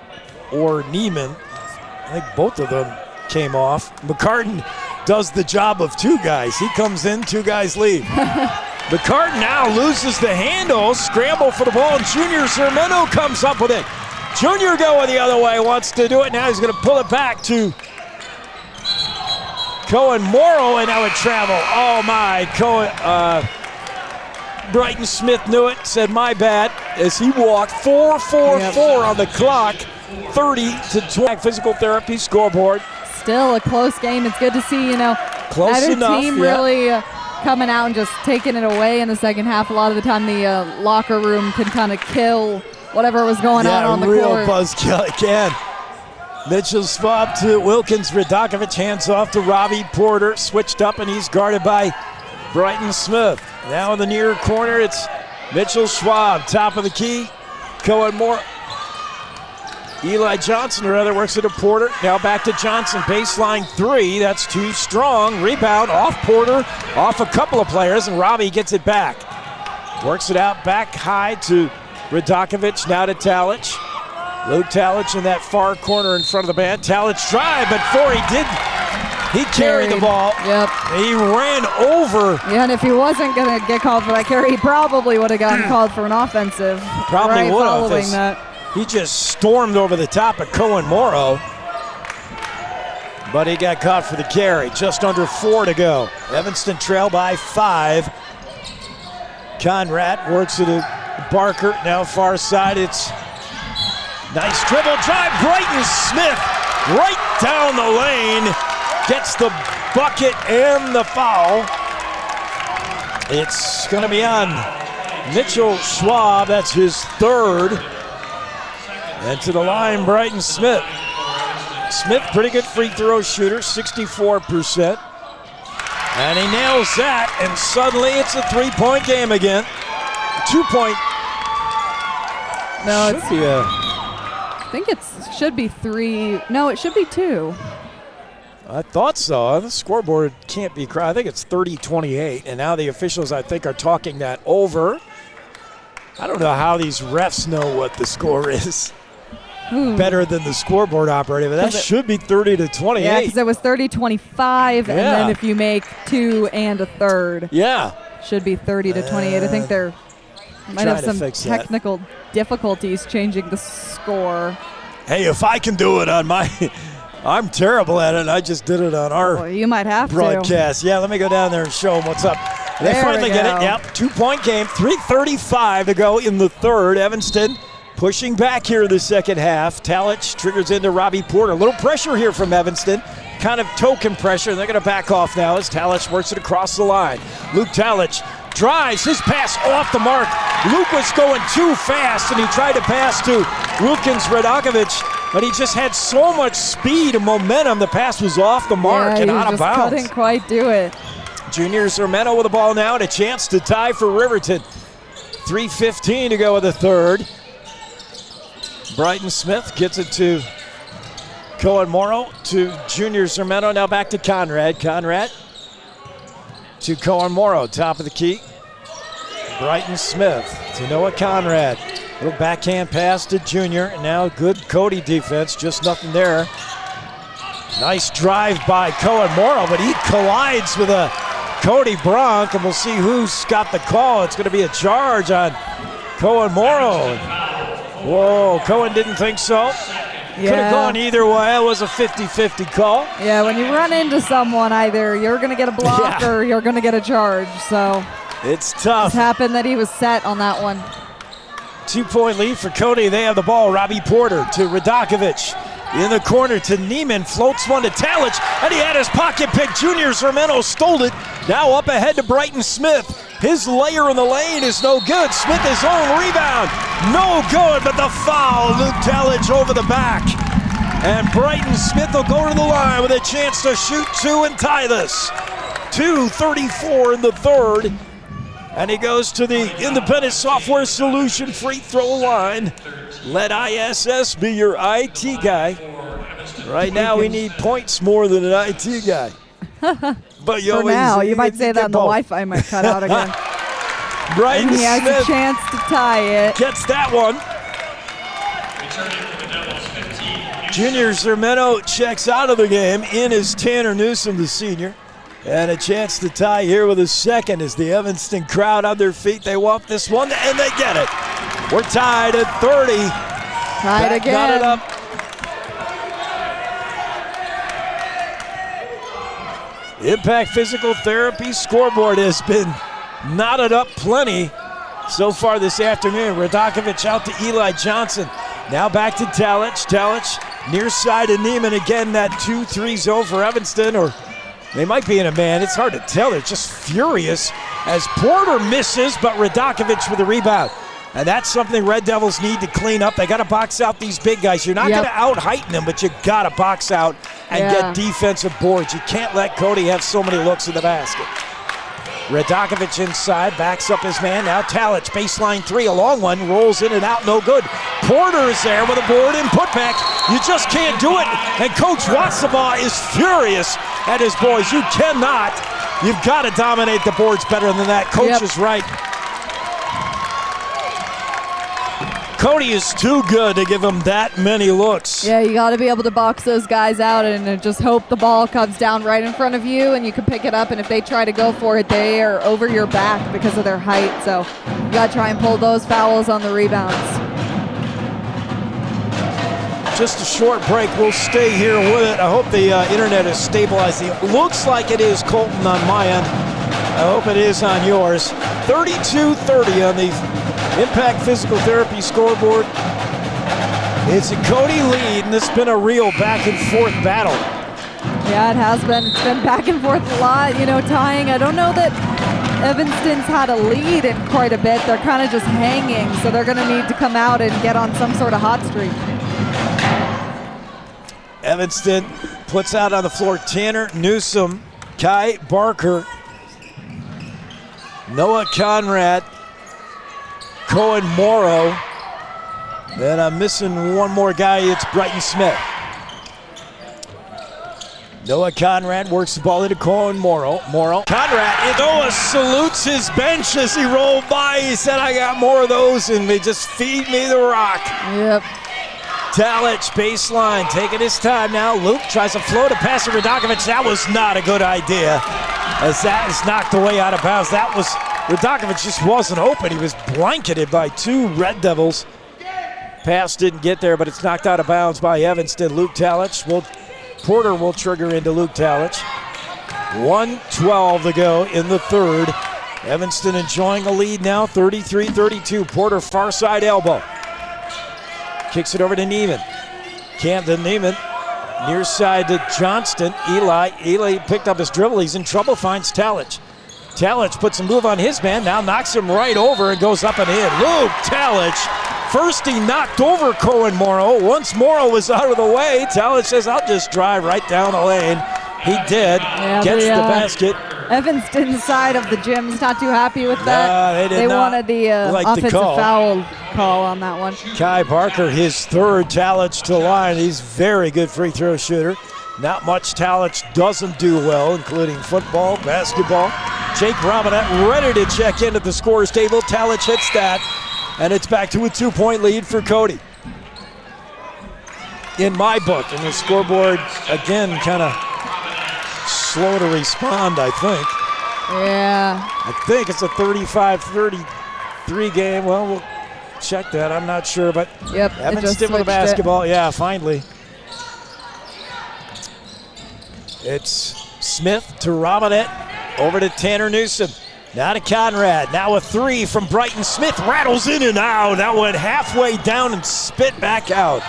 or Neiman. I think both of them came off. McCartan does the job of two guys. He comes in, two guys leave. McCartan now loses the handle, scramble for the ball, and Junior Zermino comes up with it. Junior going the other way, wants to do it. Now he's going to pull it back to Cohen Morrow, and now it travel. Oh my, Brighton Smith knew it, said my bad, as he walked 4-4-4 on the clock. 30-20 physical therapy scoreboard. Still a close game. It's good to see, close either enough, team really coming out and just taking it away in the second half. A lot of the time the locker room can kind of kill whatever was going on the real court. Buzzkill again. Mitchell Schwab to Wilkins. Radakovich hands off to Robbie Porter. Switched up, and he's guarded by Brighton Smith. Now in the near corner, it's Mitchell Schwab. Top of the key. Cohen Moore. Eli Johnson, works it to Porter. Now back to Johnson. Baseline three. That's too strong. Rebound off Porter, off a couple of players, and Robbie gets it back. Works it out back high to Radakovich. Now to Talich. Luke Talich in that far corner in front of the band. Talich drive, but before he carried the ball. Yep. He ran over. Yeah, and if he wasn't going to get called for that carry, he probably would have gotten called for an offensive. Probably would have. Following that. He just stormed over the top of Cohen Morrow, but he got caught for the carry. Just under 4 to go. Evanston trail by 5. Conrad works it to Barker. Now far side, it's nice dribble drive. Brighton Smith right down the lane. Gets the bucket and the foul. It's going to be on Mitchell Schwab. That's his third. And to the line, Brighton Smith. Smith, pretty good free throw shooter, 64%. And he nails that, and suddenly it's a 3-point game again. 2-point. No, should be a... I think it should be 3. No, it should be 2. I thought so. The scoreboard can't be correct. I think it's 30-28, and now the officials, I think, are talking that over. I don't know how these refs know what the score is. Better than the scoreboard operator, but that should be 30-28. Yeah, because it was 30-25, and then if you make 2 and a third, should be 30-28. I think they're might have some technical difficulties changing the score. Hey, if I can do it on my, I'm terrible at it. I just did it on our you might have broadcast. Yeah, let me go down there and show them what's up. They finally get it. Yep, 2-point game. 3:35 to go in the third. Evanston pushing back here in the second half. Talich triggers into Robbie Porter. A little pressure here from Evanston. Kind of token pressure. They're going to back off now as Talich works it across the line. Luke Talich drives, his pass off the mark. Luke was going too fast, and he tried to pass to Wilkins Radakovic, but he just had so much speed and momentum. The pass was off the mark and out of bounds. Couldn't quite do it. Junior Zermeno with the ball now and a chance to tie for Riverton. 3:15 to go in the third. Brighton Smith gets it to Cohen Morrow to Junior Zermeno. Now back to Conrad. Conrad to Cohen Morrow, top of the key. Brighton Smith to Noah Conrad. Little backhand pass to Junior. And now good Cody defense, just nothing there. Nice drive by Cohen Morrow, but he collides with a Cody Bronk, and we'll see who's got the call. It's going to be a charge on Cohen Morrow. Whoa, Cohen didn't think so. Could have gone either way. It was a 50-50 call. Yeah, when you run into someone, either you're going to get a block or you're going to get a charge. So it's tough. It happened that he was set on that one. 2-point lead for Cody. They have the ball. Robbie Porter to Radakovic. In the corner to Neiman, floats one to Talich, and he had his pocket pick. Junior Zermeno stole it. Now up ahead to Brighton Smith. His layer in the lane is no good. Smith his own rebound. No good, but the foul. Luke Talich over the back. And Brighton Smith will go to the line with a chance to shoot 2 and tie this. 2:34 in the third. And he goes to the Independent Software Solution free throw line. Let ISS be your IT guy. Right now we need points more than an IT guy. But for now, you might say that and the Wi-Fi might cut out again. Brighton and he has Smith a chance to tie it. Gets that one. Junior Zermeno checks out of the game. In is Tanner Newsom, the senior. And a chance to tie here with a second as the Evanston crowd on their feet. They want this one, and they get it. We're tied at 30. Tied again. Got it up. Impact Physical Therapy scoreboard has been knotted up plenty so far this afternoon. Radakovic out to Eli Johnson. Now back to Talich. Talich near side of Neiman. Again, that 2-3 zone for Evanston, or they might be in a man. It's hard to tell. They're just furious as Porter misses, but Radakovic with a rebound. And that's something Red Devils need to clean up. They got to box out these big guys. You're not going to out-heighten them, but you got to box out and get defensive boards. You can't let Cody have so many looks in the basket. Radakovic inside, backs up his man. Now Talich, baseline 3, a long one, rolls in and out, no good. Porter is there with a board and putback. You just can't do it. And Coach Watsaba is furious at his boys. You cannot. You've got to dominate the boards better than that. Coach is right. Cody is too good to give him that many looks. Yeah, you got to be able to box those guys out and just hope the ball comes down right in front of you and you can pick it up. And if they try to go for it, they are over your back because of their height. So you got to try and pull those fouls on the rebounds. Just a short break. We'll stay here with it. I hope the internet is stabilizing. It looks like it is, Colton, on my end. I hope it is on yours. 32-30 on the Impact Physical Therapy scoreboard. It's a Cody lead, and this has been a real back and forth battle. Yeah, it has been. It's been back and forth a lot, tying. I don't know that Evanston's had a lead in quite a bit. They're kind of just hanging, so they're going to need to come out and get on some sort of hot streak. Evanston puts out on the floor Tanner Newsom Kai Barker, Noah Conrad, Cohen Morrow. Then I'm missing one more guy. It's Brighton Smith. Noah Conrad works the ball into Cohen Morrow. Conrad, Noah salutes his bench as he rolled by. He said, I got more of those, and they just feed me the rock. Yep. Talich, baseline, taking his time now. Luke tries to float a pass to Radakovic. That was not a good idea, as that is knocked away out of bounds. That was, Radakovic just wasn't open. He was blanketed by two Red Devils. Pass didn't get there, but it's knocked out of bounds by Evanston. Luke Talich Porter will trigger into Luke Talich. 1:12 to go in the third. Evanston enjoying a lead now, 33-32. Porter far side elbow. Kicks it over to Neiman. Camden Neiman, near side to Johnston. Eli picked up his dribble. He's in trouble, finds Talich. Talich puts a move on his man, now knocks him right over and goes up and in. Luke Talich. First he knocked over Cohen Morrow. Once Morrow was out of the way, Talich says, I'll just drive right down the lane. He did. Yeah, gets the basket. Evanston side of the gym's not too happy with that. They wanted the offensive foul call on that one. Kai Barker, his third. Talich to line. He's very good free throw shooter. Not much Talich doesn't do well, including football, basketball. Jake Robinette ready to check into the scorer's table. Talich hits that, and it's back to a 2-point lead for Cody. In my book, and the scoreboard, again, kind of slow to respond, I think. Yeah. I think it's a 35-33 game. Well, we'll check that. I'm not sure, but yep, Evanston with the basketball. Yeah, finally. It's Smith to Robinette, over to Tanner Newsom. Now to Conrad. Now a three from Brighton. Smith rattles in and out. That went halfway down and spit back out.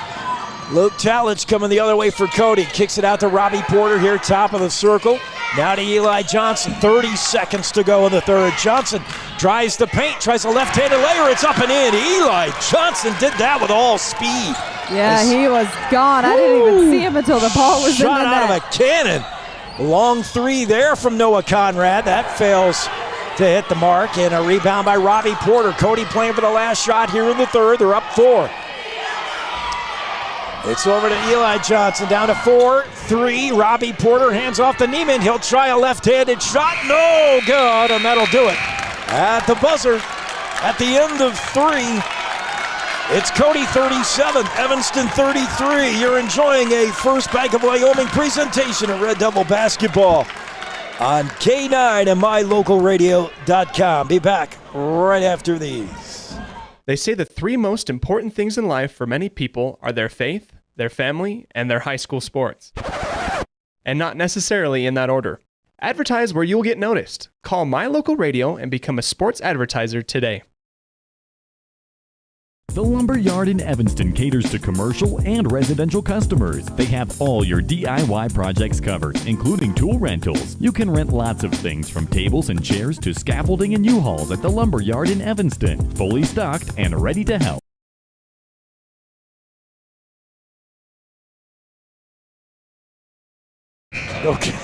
Luke Talich coming the other way for Cody. Kicks it out to Robbie Porter here, top of the circle. Now to Eli Johnson. 30 seconds to go in the third. Johnson drives the paint, tries a left-handed layer. It's up and in. Eli Johnson did that with all speed. Yeah, he was gone. I didn't even see him until the ball was in the net. Shot out of a cannon. Long three there from Noah Conrad. That fails to hit the mark, and a rebound by Robbie Porter. Cody playing for the last shot here in the third. They're up 4. It's over to Eli Johnson, down to 4-3. Robbie Porter hands off to Neiman. He'll try a left-handed shot. No good, and that'll do it. At the buzzer, at the end of 3, it's Cody 37, Evanston 33. You're enjoying a First Bank of Wyoming presentation of Red Devil basketball on KNYN and MyLocalRadio.com. Be back right after these. They say the 3 most important things in life for many people are their faith, their family, and their high school sports. And not necessarily in that order. Advertise where you'll get noticed. Call My Local Radio and become a sports advertiser today. The Lumber Yard in Evanston caters to commercial and residential customers. They have all your DIY projects covered, including tool rentals. You can rent lots of things from tables and chairs to scaffolding and U-Hauls at the Lumber Yard in Evanston. Fully stocked and ready to help. Okay.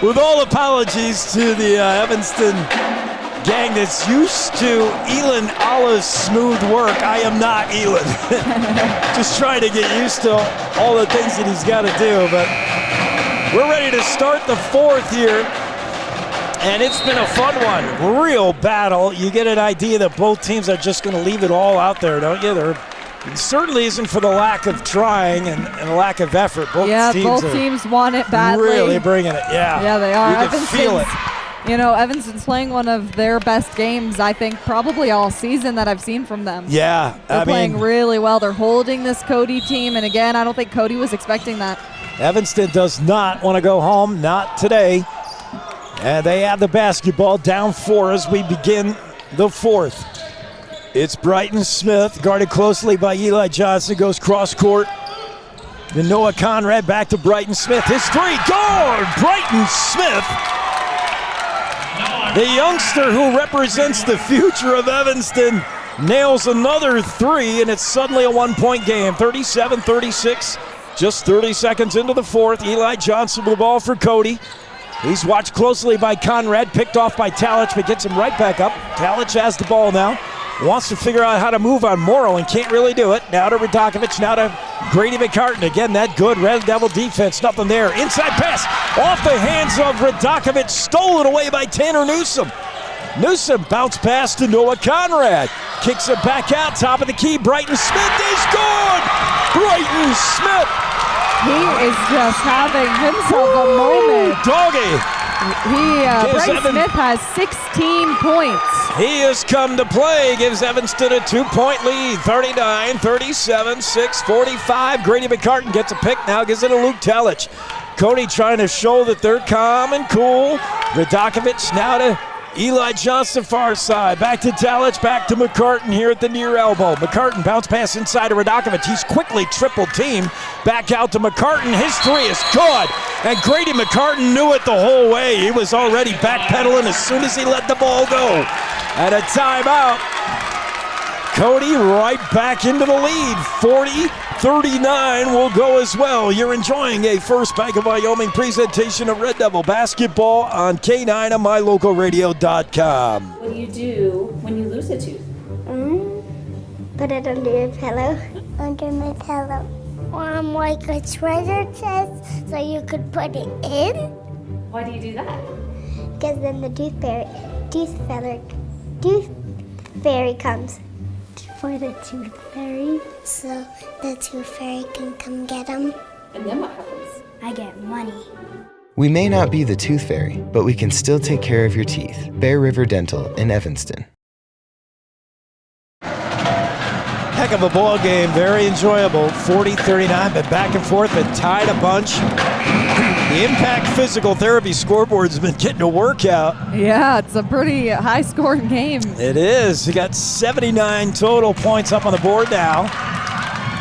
With all apologies to the Evanston gang that's used to Elin Allah's smooth work, I am not Elin. Just trying to get used to all the things that he's got to do. But we're ready to start the fourth here. And it's been a fun one. Real battle. You get an idea that both teams are just going to leave it all out there, don't you? It certainly isn't for the lack of trying and the lack of effort. Both teams want it badly. Really bringing it, yeah. Yeah, they are. You can feel it. You know, Evanston's playing one of their best games, I think, probably all season that I've seen from them. Yeah. They're playing really well. They're holding this Cody team, and again, I don't think Cody was expecting that. Evanston does not want to go home, not today. And they have the basketball, down 4 as we begin the fourth. It's Brighton Smith, guarded closely by Eli Johnson, goes cross court. Then Noah Conrad back to Brighton Smith. His three, good! Brighton Smith, the youngster who represents the future of Evanston, nails another 3, and it's suddenly a 1-point game. 37-36, just 30 seconds into the fourth. Eli Johnson with the ball for Cody. He's watched closely by Conrad, picked off by Talich, but gets him right back up. Talich has the ball now. Wants to figure out how to move on Morrow and can't really do it. Now to Radakovich, now to Grady McCartan. Again, that good Red Devil defense, nothing there. Inside pass off the hands of Radakovich, stolen away by Tanner Newsom. Newsom bounce pass to Noah Conrad. Kicks it back out, top of the key. Brighton Smith is good! Brighton Smith! He is just having himself a moment. Doggy! Bryce Smith has 16 points. He has come to play, gives Evanston a 2-point lead, 39-37, 6:45. Grady McCartan gets a pick, now gives it to Luke Talich. Cody trying to show that they're calm and cool. Radakovich now to Eli Johnson, far side. Back to Talich, back to McCartan here at the near elbow. McCartan bounce pass inside to Radakovich. He's quickly triple teamed. Back out to McCartan. His three is good. And Grady McCartan knew it the whole way. He was already backpedaling as soon as he let the ball go. And a timeout. Cody right back into the lead. 40-39 will go as well. You're enjoying a First Bank of Wyoming presentation of Red Devil basketball on KNYN and MyLocalRadio.com. What do you do when you lose a tooth? Put it under your pillow. Under my pillow. Like a treasure chest so you could put it in. Why do you do that? Because then the tooth fairy comes for the tooth fairy, so the tooth fairy can come get them. And then what happens? I get money. We may not be the tooth fairy, but we can still take care of your teeth. Bear River Dental in Evanston. Heck of a ball game, very enjoyable. 40-39, but back and forth, but tied a bunch. The Impact Physical Therapy scoreboard's been getting a workout. Yeah, it's a pretty high-scoring game. It is. We got 79 total points up on the board now,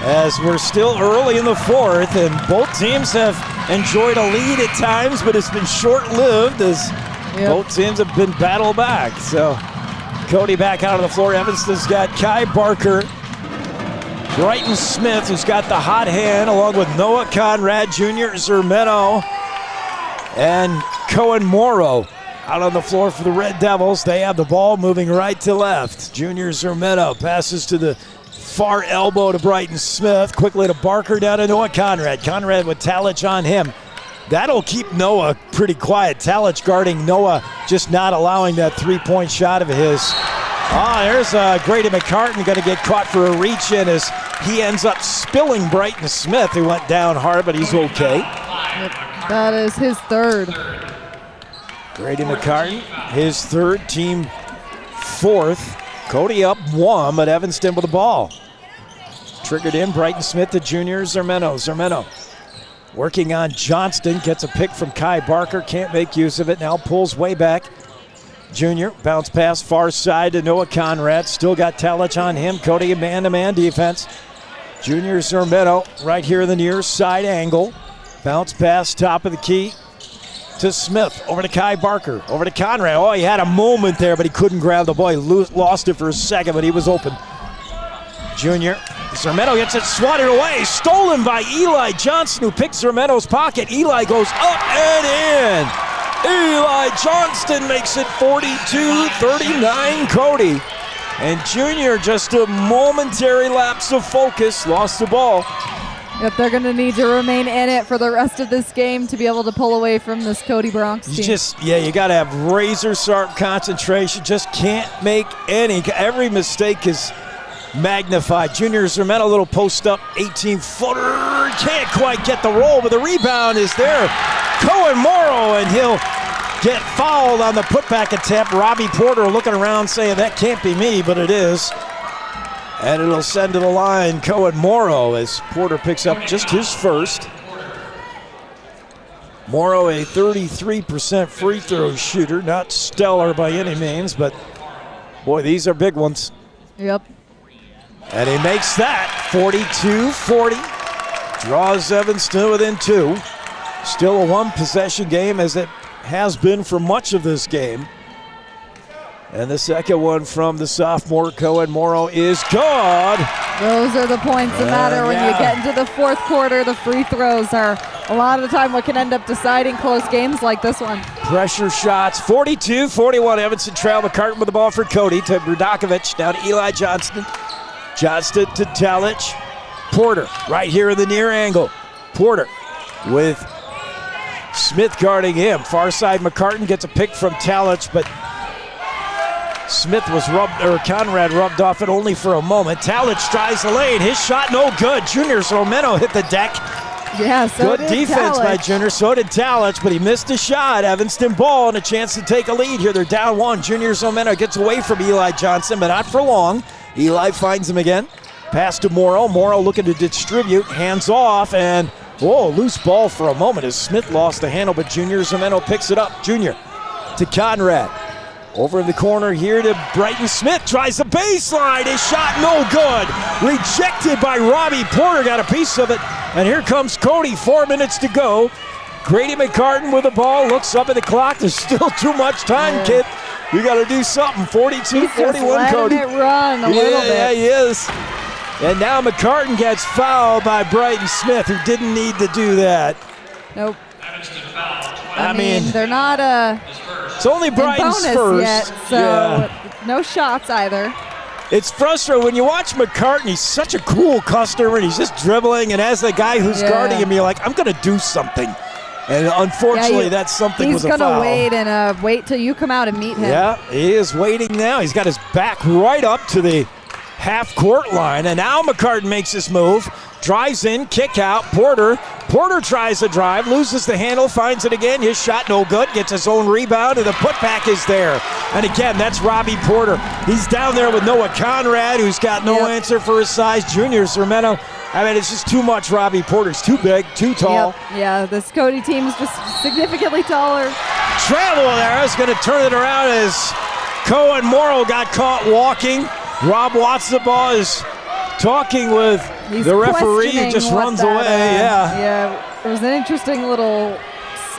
as we're still early in the fourth, and both teams have enjoyed a lead at times, but it's been short-lived as both teams have been battled back. So Cody back out on the floor. Evanston's got Kai Barker, Brighton Smith, who's got the hot hand, along with Noah Conrad, Jr. Zermeno, and Cohen Morrow out on the floor for the Red Devils. They have the ball moving right to left. Jr. Zermeno passes to the far elbow to Brighton Smith. Quickly to Barker, down to Noah Conrad. Conrad with Talich on him. That'll keep Noah pretty quiet. Talich guarding Noah, just not allowing that three-point shot of his. There's Grady McCartan going to get caught for a reach-in as he ends up spilling Brighton Smith, who went down hard, but he's okay. That is his third. Grady McCartan, his third, team fourth. Cody up one, but Evanston with the ball. Triggered in, Brighton Smith to Junior Zermeno. Zermeno working on Johnston, gets a pick from Kai Barker, can't make use of it, now pulls way back. Junior, bounce pass far side to Noah Conrad. Still got Talich on him. Cody, a man-to-man defense. Junior Zermeno right here in the near side angle. Bounce pass, top of the key to Smith. Over to Kai Barker. Over to Conrad. Oh, he had a moment there, but he couldn't grab the ball. He lost it for a second, but he was open. Junior. Zermeno gets it swatted away. Stolen by Eli Johnson, who picked Zermeno's pocket. Eli goes up and in. Eli Johnston makes it 42-39 Cody. And Junior, just a momentary lapse of focus, lost the ball. Yep, they're going to need to remain in it for the rest of this game to be able to pull away from this Cody Bronx team. You got to have razor-sharp concentration. Just can't make any. Every mistake is magnified. Junior Zermeno, a little post-up 18-footer. Can't quite get the roll, but the rebound is there. Cohen Morrow, and he'll get fouled on the putback attempt. Robbie Porter looking around saying, that can't be me, but it is. And it'll send to the line Cohen Morrow as Porter picks up just his first. Morrow, a 33% free throw shooter. Not stellar by any means, but boy, these are big ones. Yep. And he makes that 42-40. Draws Evanston within two. Still a one-possession game, as it has been for much of this game. And the second one from the sophomore, Cohen Morrow, is good. Those are the points that matter when you get into the fourth quarter. The free throws are a lot of the time what can end up deciding close games like this one. Pressure shots, 42-41. Evanston trail. McCartan with the ball for Cody to Rudakovic. Down to Eli Johnston. Johnston to Talich. Porter right here in the near angle. Porter with Smith guarding him. Far side McCartan gets a pick from Talich, but Smith was Conrad rubbed off it only for a moment. Talich tries the lane. His shot no good. Junior Romano hit the deck. Yeah, so good defense by Junior. So did Talich, but he missed a shot. Evanston ball and a chance to take a lead here. They're down one. Junior Romano gets away from Eli Johnson, but not for long. Eli finds him again. Pass to Morrow. Morrow looking to distribute. Hands off, and loose ball for a moment as Smith lost the handle, but Junior Romano picks it up. Junior to Conrad. Over in the corner here to Brighton Smith. Tries the baseline. His shot no good. Rejected by Robbie Porter. Got a piece of it. And here comes Cody. 4 minutes to go. Grady McCartan with the ball. Looks up at the clock. There's still too much time, kid. You got to do something. 42-41, Cody. It run a little bit. Yeah, he is. And now McCartan gets fouled by Brighton Smith, who didn't need to do that. Nope. I mean, they're not it's only Brighton's first yet, so no shots either. It's frustrating when you watch McCartan. He's such a cool customer, and he's just dribbling. And as the guy who's guarding him, you're like, I'm going to do something. And unfortunately, that's something with a foul. He's going to wait and wait till you come out and meet him. Yeah, he is waiting now. He's got his back right up to the half-court line, and now McCartan makes his move. Drives in, kick out, Porter tries to drive, loses the handle, finds it again. His shot no good, gets his own rebound, and the putback is there. And again, that's Robbie Porter. He's down there with Noah Conrad, who's got no answer for his size. Junior Romano. I mean, it's just too much Robbie Porter. He's too big, too tall. Yep. Yeah, this Cody team is just significantly taller. Travel there is going to turn it around as Cohen Morrow got caught walking. Rob Watson is talking with the referee, who just runs away. Yeah, it was an interesting little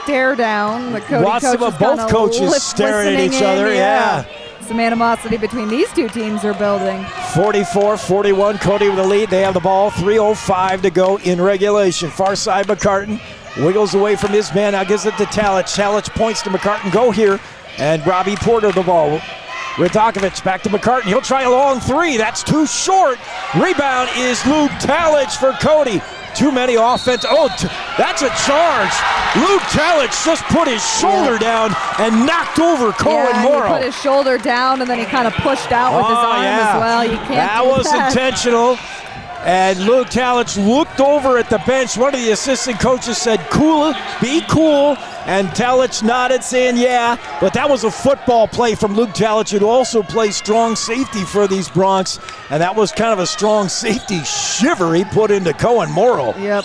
stare down. The Cody both coaches staring at each other. Yeah. Some animosity between these two teams are building. 44-41, Cody with the lead. They have the ball. 3:05 to go in regulation. Far side McCartan wiggles away from his man. Now gives it to Talich. Talich points to McCartan. Go here. And Robbie Porter the ball. Rudakovic back to McCartan. He'll try a long three. That's too short. Rebound is Luke Talich for Cody. Too many offense. That's a charge. Luke Talich just put his shoulder down and knocked over Cohen Morrow. He put his shoulder down and then he kind of pushed out with his arm as well. You can't that was intentional. And Luke Talich looked over at the bench. One of the assistant coaches said, "Cool, be cool." And Talich nodded, saying, "Yeah." But that was a football play from Luke Talich, who also plays strong safety for these Broncs. And that was kind of a strong safety shiver he put into Cohen Morrow. Yep.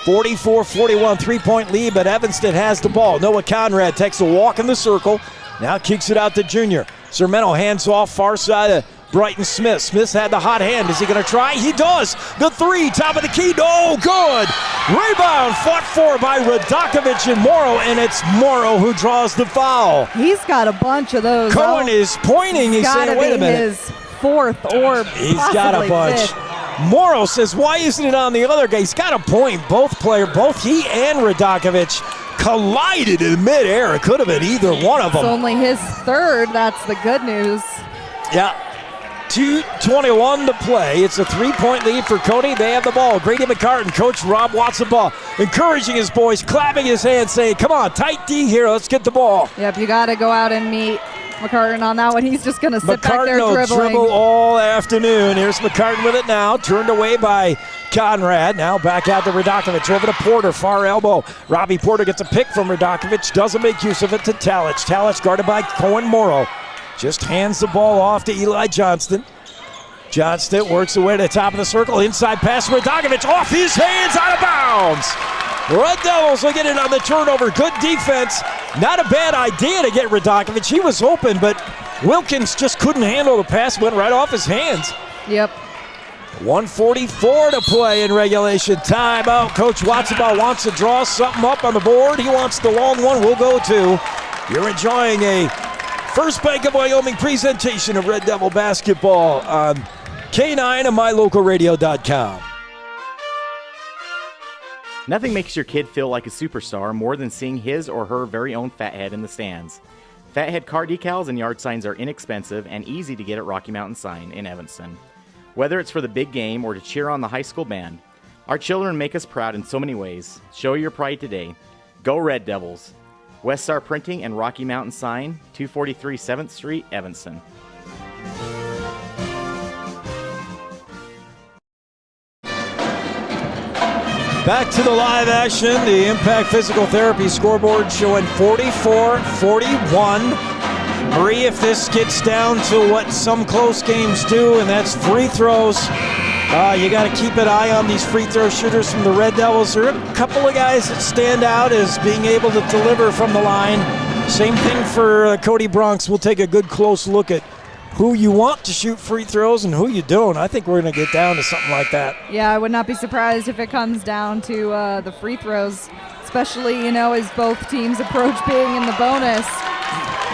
44-41, 3-point lead, but Evanston has the ball. Noah Conrad takes a walk in the circle. Now kicks it out to Junior. Sermento hands off far side of Brighton Smith. Smith's had the hot hand. Is he going to try? He does. The three, top of the key. No good. Rebound fought for by Rudakovic and Morrow, and it's Morrow who draws the foul. He's got a bunch of those. Cohen is pointing. He's saying, wait a minute. His fourth or he's got a bunch. Fifth. Morrow says, why isn't it on the other guy? He's got a point. Both he and Rudakovic collided in midair. It could have been either one of them. It's only his third. That's the good news. Yeah. 2:21 to play. It's a 3-point lead for Cody. They have the ball. Grady McCartan, Coach Rob Watson ball, encouraging his boys, clapping his hands, saying, come on, tight D here, let's get the ball. Yep, you got to go out and meet McCartan on that one. He's just going to sit back there dribbling. McCartan will dribble all afternoon. Here's McCartan with it now, turned away by Conrad. Now back out to Rudakovic, over to Porter, far elbow. Robbie Porter gets a pick from Rudakovic, doesn't make use of it to Talich. Talich guarded by Cohen Morrow. Just hands the ball off to Eli Johnston. Johnston works away to the top of the circle. Inside pass, Rudakovic off his hands, out of bounds. Red Devils will get it on the turnover. Good defense. Not a bad idea to get Rudakovic. He was open, but Wilkins just couldn't handle the pass. Went right off his hands. Yep. 1:44 to play in regulation. Timeout. Coach Watson wants to draw something up on the board. He wants the long one. We'll go to. You're enjoying a First Bank of Wyoming presentation of Red Devil basketball on KNYN and MyLocalRadio.com. Nothing makes your kid feel like a superstar more than seeing his or her very own Fathead in the stands. Fathead car decals and yard signs are inexpensive and easy to get at Rocky Mountain Sign in Evanston. Whether it's for the big game or to cheer on the high school band, our children make us proud in so many ways. Show your pride today. Go Red Devils! West Star Printing and Rocky Mountain Sign, 243 7th Street, Evanston. Back to the live action. The Impact Physical Therapy scoreboard showing 44-41. Marie, if this gets down to what some close games do, and that's free throws, you got to keep an eye on these free throw shooters from the Red Devils. There are a couple of guys that stand out as being able to deliver from the line. Same thing for Cody Bronx. We'll take a good close look at who you want to shoot free throws and who you don't. I think we're going to get down to something like that. Yeah, I would not be surprised if it comes down to the free throws, especially, as both teams approach being in the bonus.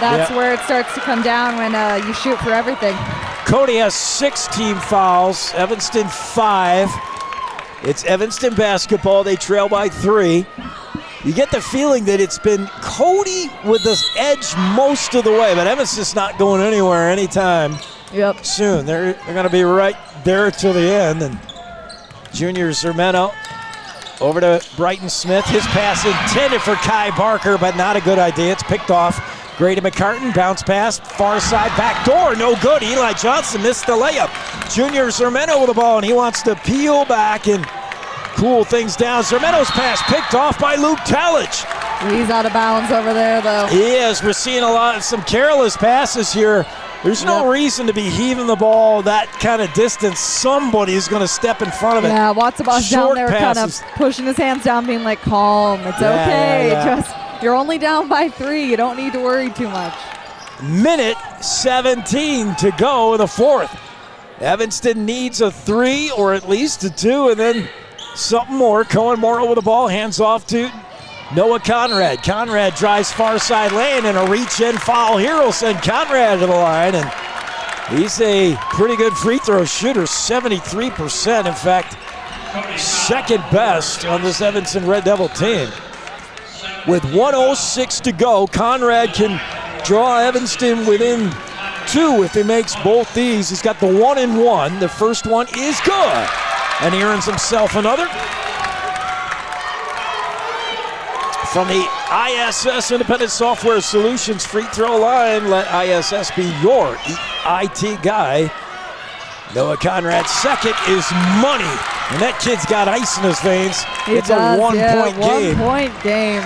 That's where it starts to come down when you shoot for everything. Cody has 6 team fouls, Evanston 5. It's Evanston basketball. They trail by 3. You get the feeling that it's been Cody with this edge most of the way, but Evanston's not going anywhere anytime soon. They're going to be right there till the end. And Junior Zermeno over to Brighton Smith. His pass intended for Kai Barker, but not a good idea. It's picked off. Grady McCartan, bounce pass, far side, back door, no good. Eli Johnson missed the layup. Junior Zermeno with the ball, and he wants to peel back and cool things down. Zermeno's pass picked off by Luke Talich. He's out of bounds over there, though. He is. We're seeing some careless passes here. There's no reason to be heaving the ball that kind of distance. Somebody's going to step in front of it. Yeah, Watsabaw's down there kind of pushing his hands down, being like, calm, it's okay. You're only down by 3. You don't need to worry too much. Minute 17 to go in the fourth. Evanston needs a 3 or at least a 2, and then something more. Cohen Morrow with the ball, hands off to Noah Conrad. Conrad drives far side lane, and a reach-in foul here will send Conrad to the line, and he's a pretty good free throw shooter, 73%. In fact, second best on this Evanston Red Devil team. With 1:06 to go, Conrad can draw Evanston within 2 if he makes both these. He's got the 1-and-1. The first one is good, and he earns himself another. From the ISS Independent Software Solutions free throw line, let ISS be your IT guy. Noah Conrad's second is money, and that kid's got ice in his veins. It's a one-point game. One-point game.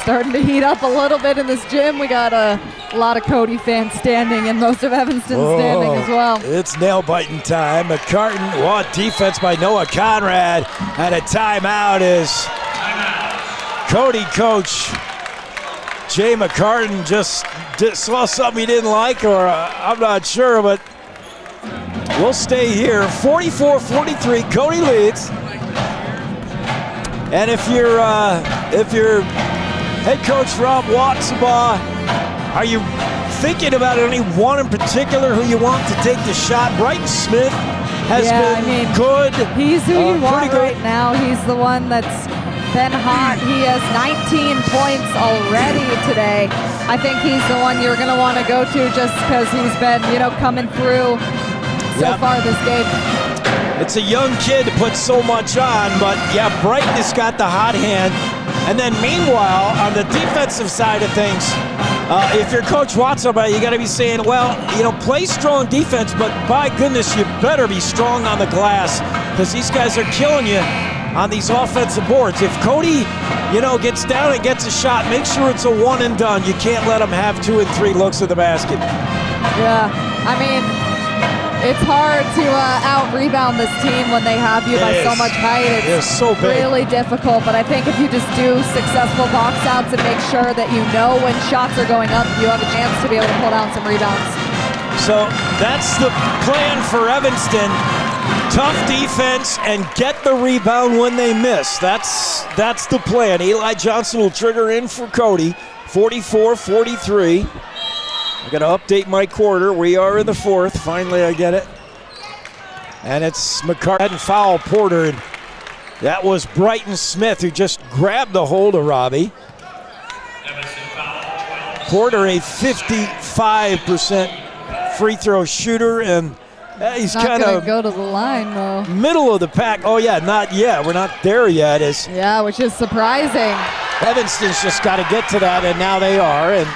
Starting to heat up a little bit in this gym. We got a lot of Cody fans standing, and most of Evanston standing as well. It's nail-biting time. McCartan, what defense by Noah Conrad, and a timeout is Cody coach Jay McCartan just saw something he didn't like, or I'm not sure, but we'll stay here. 44-43, Cody leads. And if you're head coach Rob Watsabaugh, are you thinking about any one in particular who you want to take the shot? Brighton Smith has been good. He's who you want right now. He's the one that's been hot. He has 19 points already today. I think he's the one you're going to want to go to just because he's been, coming through so far this game. It's a young kid to put so much on, but Brighton has got the hot hand. And then meanwhile, on the defensive side of things, if you're Coach Watson, you got to be saying, play strong defense, but by goodness, you better be strong on the glass because these guys are killing you on these offensive boards. If Cody, gets down and gets a shot, make sure it's a one and done. You can't let him have 2 and 3 looks at the basket. Yeah, it's hard to out-rebound this team when they have you by so much height. It's so big. Really difficult, but I think if you just do successful box outs and make sure that you know when shots are going up, you have a chance to be able to pull down some rebounds. So that's the plan for Evanston. Tough defense and get the rebound when they miss. That's the plan. Eli Johnson will trigger in for Cody. 44-43. I got to update my quarter. We are in the fourth. Finally, I get it. And it's McCartan foul Porter. And That was Brighton Smith who just grabbed the hold of Robbie. Porter, a 55% free throw shooter, and he's kind of go to the line though. Middle of the pack. Oh yeah, not yet. We're not there yet. Which is surprising. Evanston's just got to get to that, and now they are. And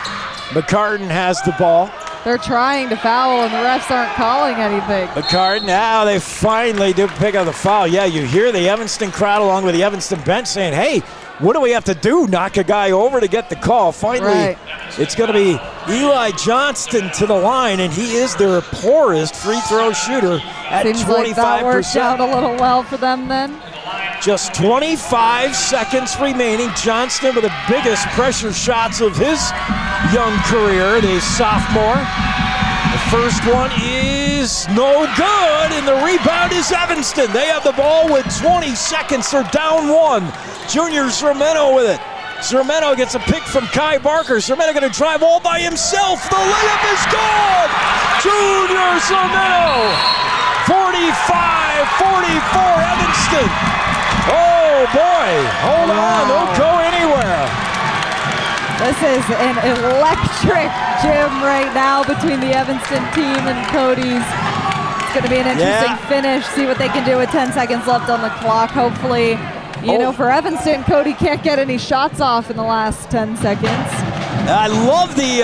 McCartan has the ball. They're trying to foul, and the refs aren't calling anything. McCartan, now they finally do pick up the foul. Yeah, you hear the Evanston crowd along with the Evanston bench saying, hey, what do we have to do? Knock a guy over to get the call. Finally, It's going to be Eli Johnston to the line, and he is their poorest free throw shooter at 25%. Seems like that worked out a little well for them then. Just 25 seconds remaining. Johnston with the biggest pressure shots of his young career, the sophomore. The first one is no good, and the rebound is Evanston. They have the ball with 20 seconds. They're down one. Junior Zermeno with it. Zermeno gets a pick from Kai Barker. Zermeno going to drive all by himself. The layup is good. Junior Zermeno. 45-44 Evanston. Oh boy, hold on, don't go anywhere. This is an electric gym right now between the Evanston team and Cody's. It's going to be an interesting finish. See what they can do with 10 seconds left on the clock. Hopefully, you know, for Evanston, Cody can't get any shots off in the last 10 seconds. I love the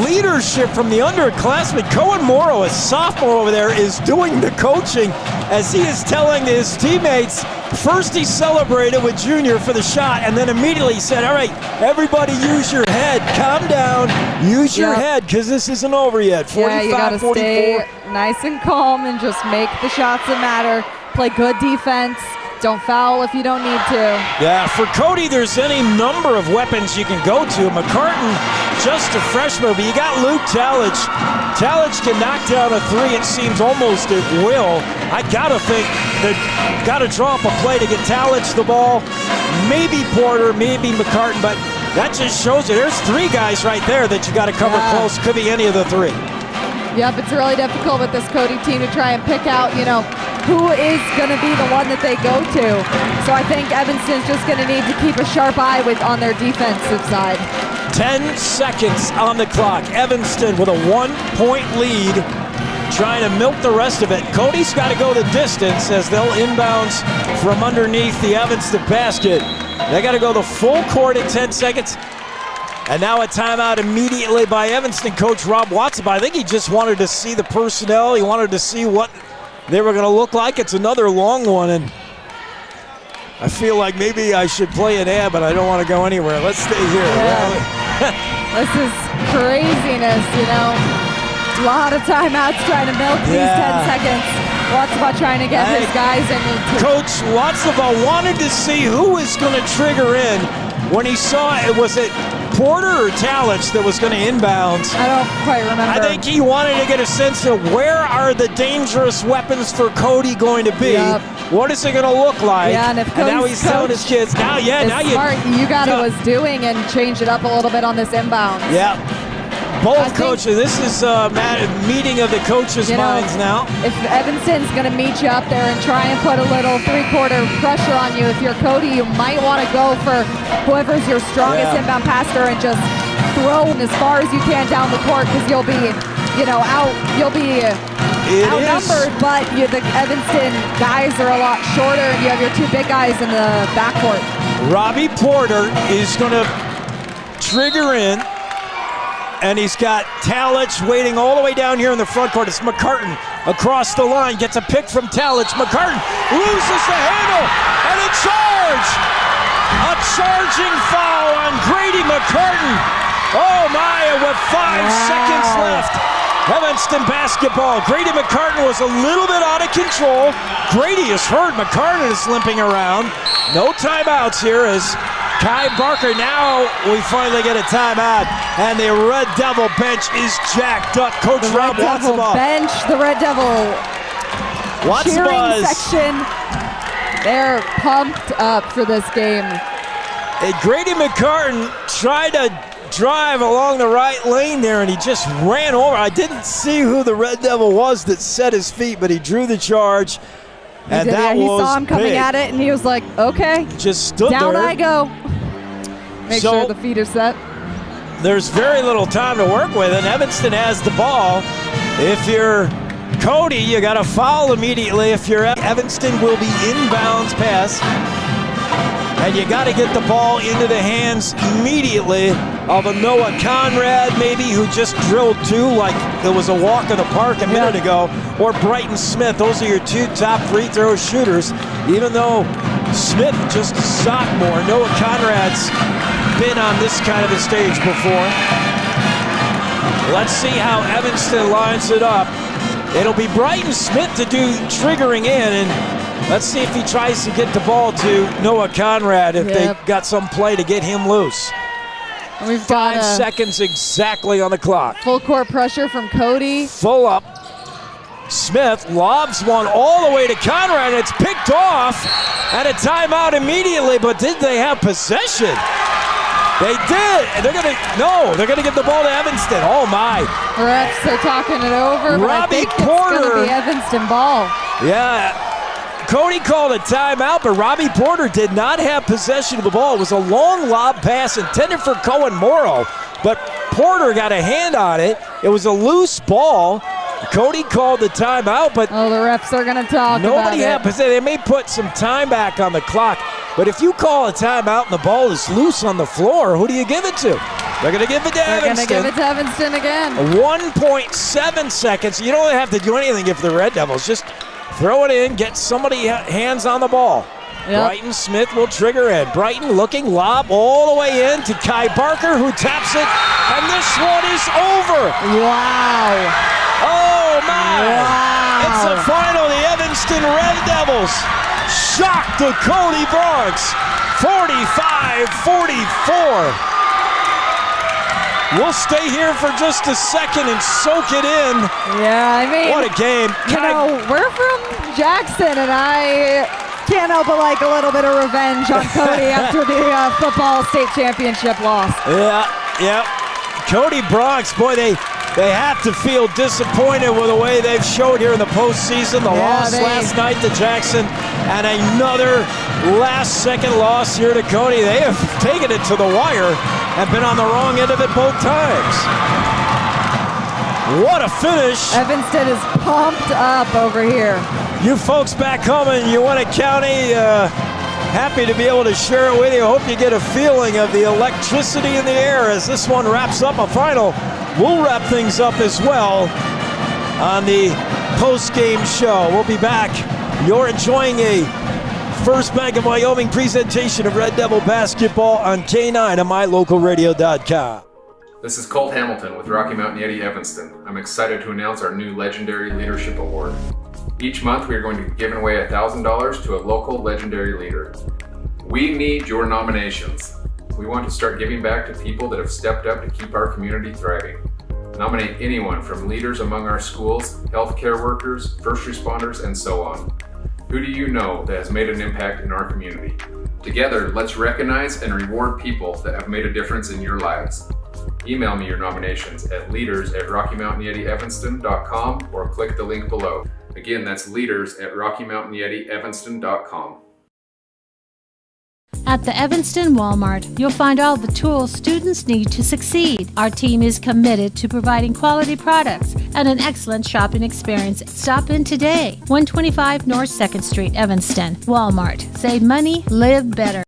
leadership from the underclassmen. Cohen Morrow, a sophomore over there, is doing the coaching as he is telling his teammates. First he celebrated with Junior for the shot, and then immediately said, all right, everybody use your head. Calm down. Use your head, because this isn't over yet. 45-44. You got to stay nice and calm and just make the shots that matter. Play good defense. Don't foul if you don't need to. Yeah, for Cody, there's any number of weapons you can go to. McCartan, just a freshman, but you got Luke Talich. Talich can knock down a three, it seems, almost at will. I gotta think that gotta draw up a play to get Talich the ball. Maybe Porter, maybe McCartan, but that just shows you there's three guys right there that you gotta cover close. Could be any of the three. Yep, it's really difficult with this Cody team to try and pick out, you know, who is going to be the one that they go to. So I think Evanston's just going to need to keep a sharp eye on their defensive side. 10 seconds on the clock. Evanston with a 1-point lead, trying to milk the rest of it. Cody's got to go the distance as they'll inbounds from underneath the Evanston basket. They got to go the full court in 10 seconds. And now a timeout immediately by Evanston coach Rob Watson. I think he just wanted to see the personnel. He wanted to see what they were going to look like. It's another long one, and I feel like maybe I should play an ad, but I don't want to go anywhere. Let's stay here. This is craziness, you know. A lot of timeouts trying to milk these 10 seconds. Watsaba trying to get his guys in. Coach Watsaba wanted to see who was going to trigger in when he saw it. Was it Porter or Talich that was going to inbound? I don't quite remember. I think he wanted to get a sense of where are the dangerous weapons for Cody going to be. What is it going to look like? Yeah, and if now he's telling his kids, now you got what was doing and change it up a little bit on this inbound. Yeah. Both coaches, this is a meeting of the coaches' minds now. If Evanston's going to meet you up there and try and put a little three-quarter pressure on you, if you're Cody, you might want to go for whoever's your strongest inbound passer and just throw as far as you can down the court, because you'll be, outnumbered, but the Evanston guys are a lot shorter, and you have your two big guys in the backcourt. Robbie Porter is going to trigger in. And he's got Talich waiting all the way down here in the front court. It's McCartan across the line, gets a pick from Talich. McCartan loses the handle, and a charge! A charging foul on Grady McCartan. Oh my, with 5 seconds left. Evanston basketball. Grady McCartan was a little bit out of control. Grady is hurt. McCartan is limping around. No timeouts here as Kai Barker, now we finally get a timeout, and the Red Devil bench is jacked up. Coach Rob Watsaba. The Red Devil cheering section, they're pumped up for this game. Grady McCartan tried to drive along the right lane there, and he just ran over. I didn't see who the Red Devil was that set his feet, but he drew the charge. And he that was saw him coming big. at it, and he was like, okay. Just stood Down there. I go. Make sure the feet are set. There's very little time to work with, and Evanston has the ball. If you're Cody, you got to foul immediately. If you're Evanston, will be inbounds pass. And you got to get the ball into the hands immediately of a Noah Conrad, maybe, who just drilled two like it was a walk in the park a minute ago, or Brighton Smith. Those are your two top free throw shooters. Even though Smith just a sophomore, Noah Conrad's been on this kind of a stage before. Let's see how Evanston lines it up. It'll be Brighton Smith to do triggering in, and let's see if he tries to get the ball to Noah Conrad, if they got some play to get him loose. We've 5 seconds exactly on the clock. Full court pressure from Cody. Full up. Smith lobs one all the way to Conrad, and it's picked off, and a timeout immediately, but did they have possession? They did. And they're gonna give the ball to Evanston. Oh my. Refs are talking it over, but I think it's gonna be Evanston ball. Yeah. Cody called a timeout, but Robbie Porter did not have possession of the ball. It was a long lob pass intended for Cohen Morrow, but Porter got a hand on it. It was a loose ball. Cody called the timeout, but the refs are going to talk about it. Nobody had possession. They may put some time back on the clock, but if you call a timeout and the ball is loose on the floor, who do you give it to? They're going to give it to Evanston. They're going to give it to Evanston again. 1.7 seconds. You don't have to do anything if the Red Devils. Just throw it in, get somebody hands on the ball. Brighton Smith will trigger in. Brighton looking, lob all the way in to Kai Barker, who taps it, and this one is over. Wow. Oh my! Wow. It's the final. The Evanston Red Devils shock the Cody Bronx, 45-44. We'll stay here for just a second and soak it in. Yeah, I mean, what a game! We're from Jackson, and I can't help but like a little bit of revenge on Cody after the football state championship loss. Yeah. Cody Bronx, boy, they have to feel disappointed with the way they've showed here in the postseason. The loss last night to Jackson, and another last-second loss here to Cody. They have taken it to the wire and been on the wrong end of it both times. What a finish. Evanston is pumped up over here. You folks back home in Uinta County, happy to be able to share it with you. Hope you get a feeling of the electricity in the air as this one wraps up a final. We'll wrap things up as well on the post-game show. We'll be back. You're enjoying a First Bank of Wyoming presentation of Red Devil basketball on KNYN and MyLocalRadio.com. This is Colt Hamilton with Rocky Mountain Yeti Evanston. I'm excited to announce our new Legendary Leadership Award. Each month we are going to be giving away $1,000 to a local legendary leader. We need your nominations. We want to start giving back to people that have stepped up to keep our community thriving. Nominate anyone from leaders among our schools, healthcare workers, first responders, and so on. Who do you know that has made an impact in our community? Together, let's recognize and reward people that have made a difference in your lives. Email me your nominations at leaders@RockyMountainYetiEvanston.com or click the link below. Again, that's leaders@RockyMountainYetiEvanston.com. At the Evanston Walmart, you'll find all the tools students need to succeed. Our team is committed to providing quality products and an excellent shopping experience. Stop in today. 125 North 2nd Street, Evanston. Walmart. Save money, live better.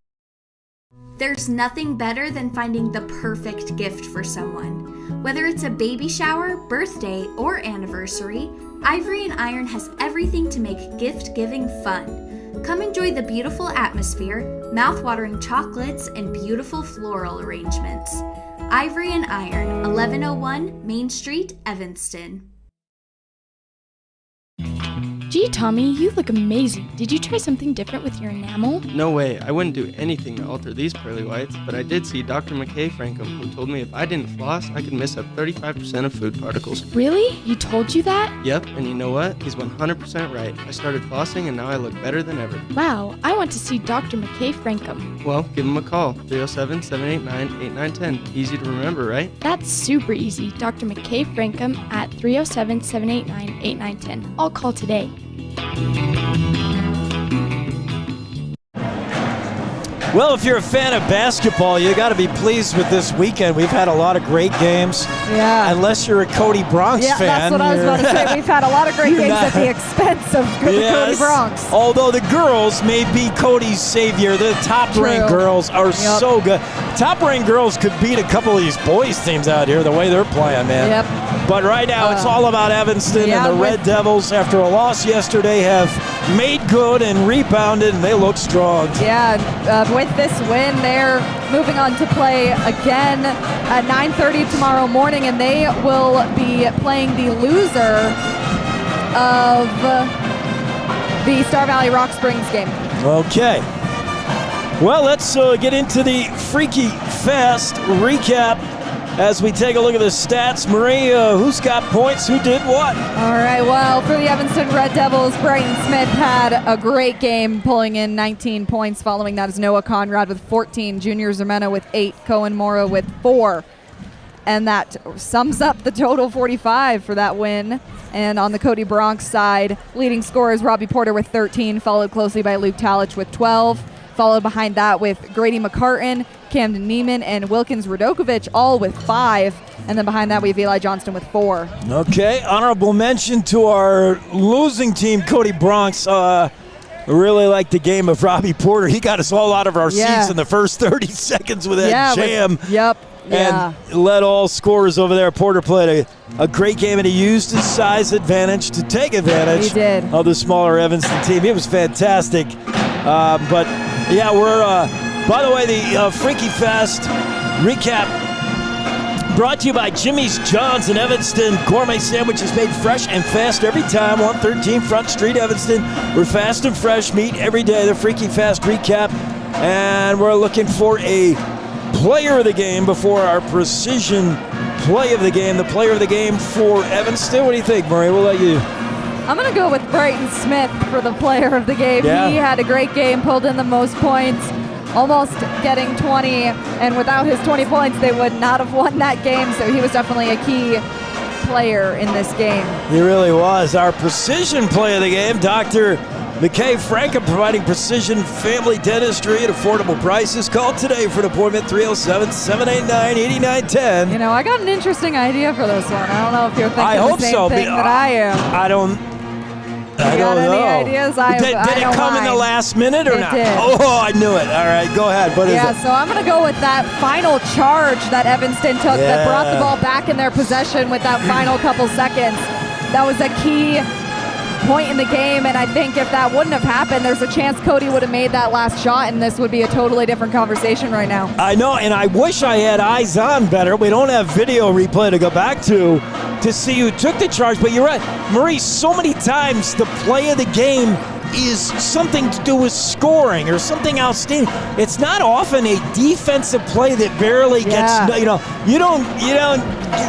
There's nothing better than finding the perfect gift for someone. Whether it's a baby shower, birthday, or anniversary, Ivory & Iron has everything to make gift-giving fun. Come enjoy the beautiful atmosphere, mouth-watering chocolates, and beautiful floral arrangements. Ivory & Iron, 1101 Main Street, Evanston. Gee, Tommy, you look amazing. Did you try something different with your enamel? No way. I wouldn't do anything to alter these pearly whites, but I did see Dr. McKay Frankum, who told me if I didn't floss, I could miss up 35% of food particles. Really? He told you that? Yep, and you know what? He's 100% right. I started flossing, and now I look better than ever. Wow, I want to see Dr. McKay Frankum. Well, give him a call, 307-789-8910. Easy to remember, right? That's super easy. Dr. McKay Frankum at 307-789-8910. I'll call today. Well, if you're a fan of basketball, you got to be pleased with this weekend. We've had a lot of great games. Yeah. Unless you're a Cody Bronx fan. Yeah, that's what I was about to say. We've had a lot of great games at the expense of the Cody Bronx. Although the girls may be Cody's savior, the top-ranked girls are so good. Top-ranked girls could beat a couple of these boys teams out here the way they're playing, man. Yep. But right now, it's all about Evanston, and the Red Devils, after a loss yesterday, have made good and rebounded, and they look strong. Yeah, with this win, they're moving on to play again at 9:30 tomorrow morning, and they will be playing the loser of the Star Valley Rock Springs game. Okay. Well, let's get into the Freaky Fast recap as we take a look at the stats. Marie, who's got points? Who did what? All right, well, for the Evanston Red Devils, Brighton Smith had a great game, pulling in 19 points. Following that is Noah Conrad with 14, Junior Zermena with 8, Cohen Mora with 4. And that sums up the total 45 for that win. And on the Cody Bronx side, leading scorers Robbie Porter with 13, followed closely by Luke Talich with 12. Followed behind that with Grady McCartan, Camden Neiman, and Wilkins Radokovic, all with 5. And then behind that, we have Eli Johnston with 4. Okay, honorable mention to our losing team, Cody Bronx. I really like the game of Robbie Porter. He got us all out of our seats in the first 30 seconds with that jam. And led all scorers over there. Porter played a great game, and he used his size advantage to take advantage of the smaller Evanston team. It was fantastic. But yeah, we're, by the way, the Freaky Fast recap brought to you by Jimmy's John's in Evanston. Gourmet sandwiches made fresh and fast every time. 113 Front Street, Evanston. We're fast and fresh meat every day. The Freaky Fast recap. And we're looking for a player of the game before our precision play of the game. The player of the game for Evanston. What do you think, Murray? We'll let you. I'm going to go with Brighton Smith for the player of the game. Yeah. He had a great game, pulled in the most points, almost getting 20. And without his 20 points, they would not have won that game. So he was definitely a key player in this game. He really was. Our precision play of the game, Dr. McKay Frankham, providing precision family dentistry at affordable prices. Call today for an appointment, 307-789-8910. You know, I got an interesting idea for this one. I don't know if you're thinking the same so, thing that I am. I don't know. Any ideas? Did it come in the last minute or not? Did. Oh, I knew it. All right, go ahead. What is it? So I'm going to go with that final charge that Evanston took that brought the ball back in their possession with that final couple seconds. That was a key point in the game, and I think if that wouldn't have happened, there's a chance Cody would have made that last shot, and this would be a totally different conversation right now. I know, and I wish I had eyes on better. We don't have video replay to go back to see who took the charge, but you're right. Marie, so many times the play of the game is something to do with scoring or something outstanding. It's not often a defensive play that barely gets, you don't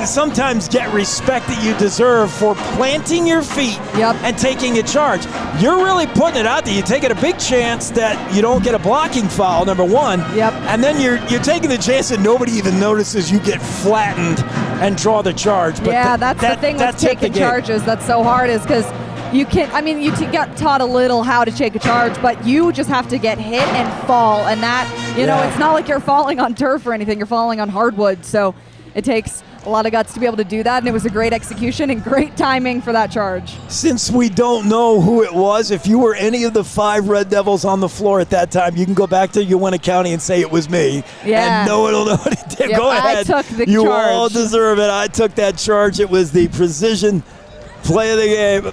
sometimes get respect that you deserve for planting your feet and taking a charge. You're really putting it out there. You're taking a big chance that you don't get a blocking foul, number one. And then you're taking the chance that nobody even notices you get flattened and draw the charge. But that's the thing with taking charges that's so hard is because you get taught a little how to take a charge, but you just have to get hit and fall. And that, know, it's not like you're falling on turf or anything. You're falling on hardwood. So it takes a lot of guts to be able to do that. And it was a great execution and great timing for that charge. Since we don't know who it was, if you were any of the 5 Red Devils on the floor at that time, you can go back to Uintah County and say it was me. And no one will know what it did. Go ahead. I took the you charge. all deserve it. I took that charge. It was the precision play of the game.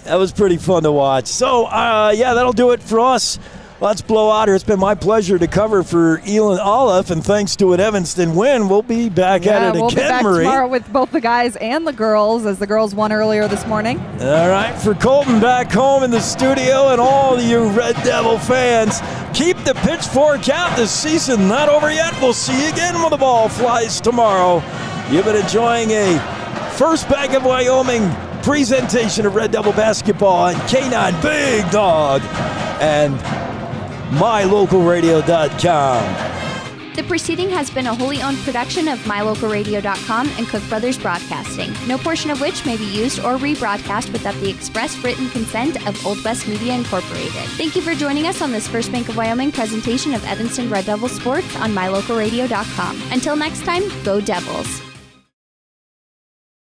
That was pretty fun to watch. So, that'll do it for us. Let's blow out here. It's been my pleasure to cover for Elon Olive, and thanks to an Evanston win, we'll be back at it again, we'll be back Marie. tomorrow with both the guys and the girls, as the girls won earlier this morning. All right, for Colton back home in the studio and all you Red Devil fans, keep the pitchfork out. The season not over yet. We'll see you again when the ball flies tomorrow. You've been enjoying a First Bank of Wyoming presentation of Red Devil basketball on KNYN Big Dog and mylocalradio.com. The proceeding has been a wholly owned production of MyLocalRadio.com and Cook Brothers Broadcasting, no portion of which may be used or rebroadcast without the express written consent of Old West Media Incorporated. Thank you for joining us on this First Bank of Wyoming presentation of Evanston Red Devil Sports on MyLocalRadio.com. Until next time, go Devils!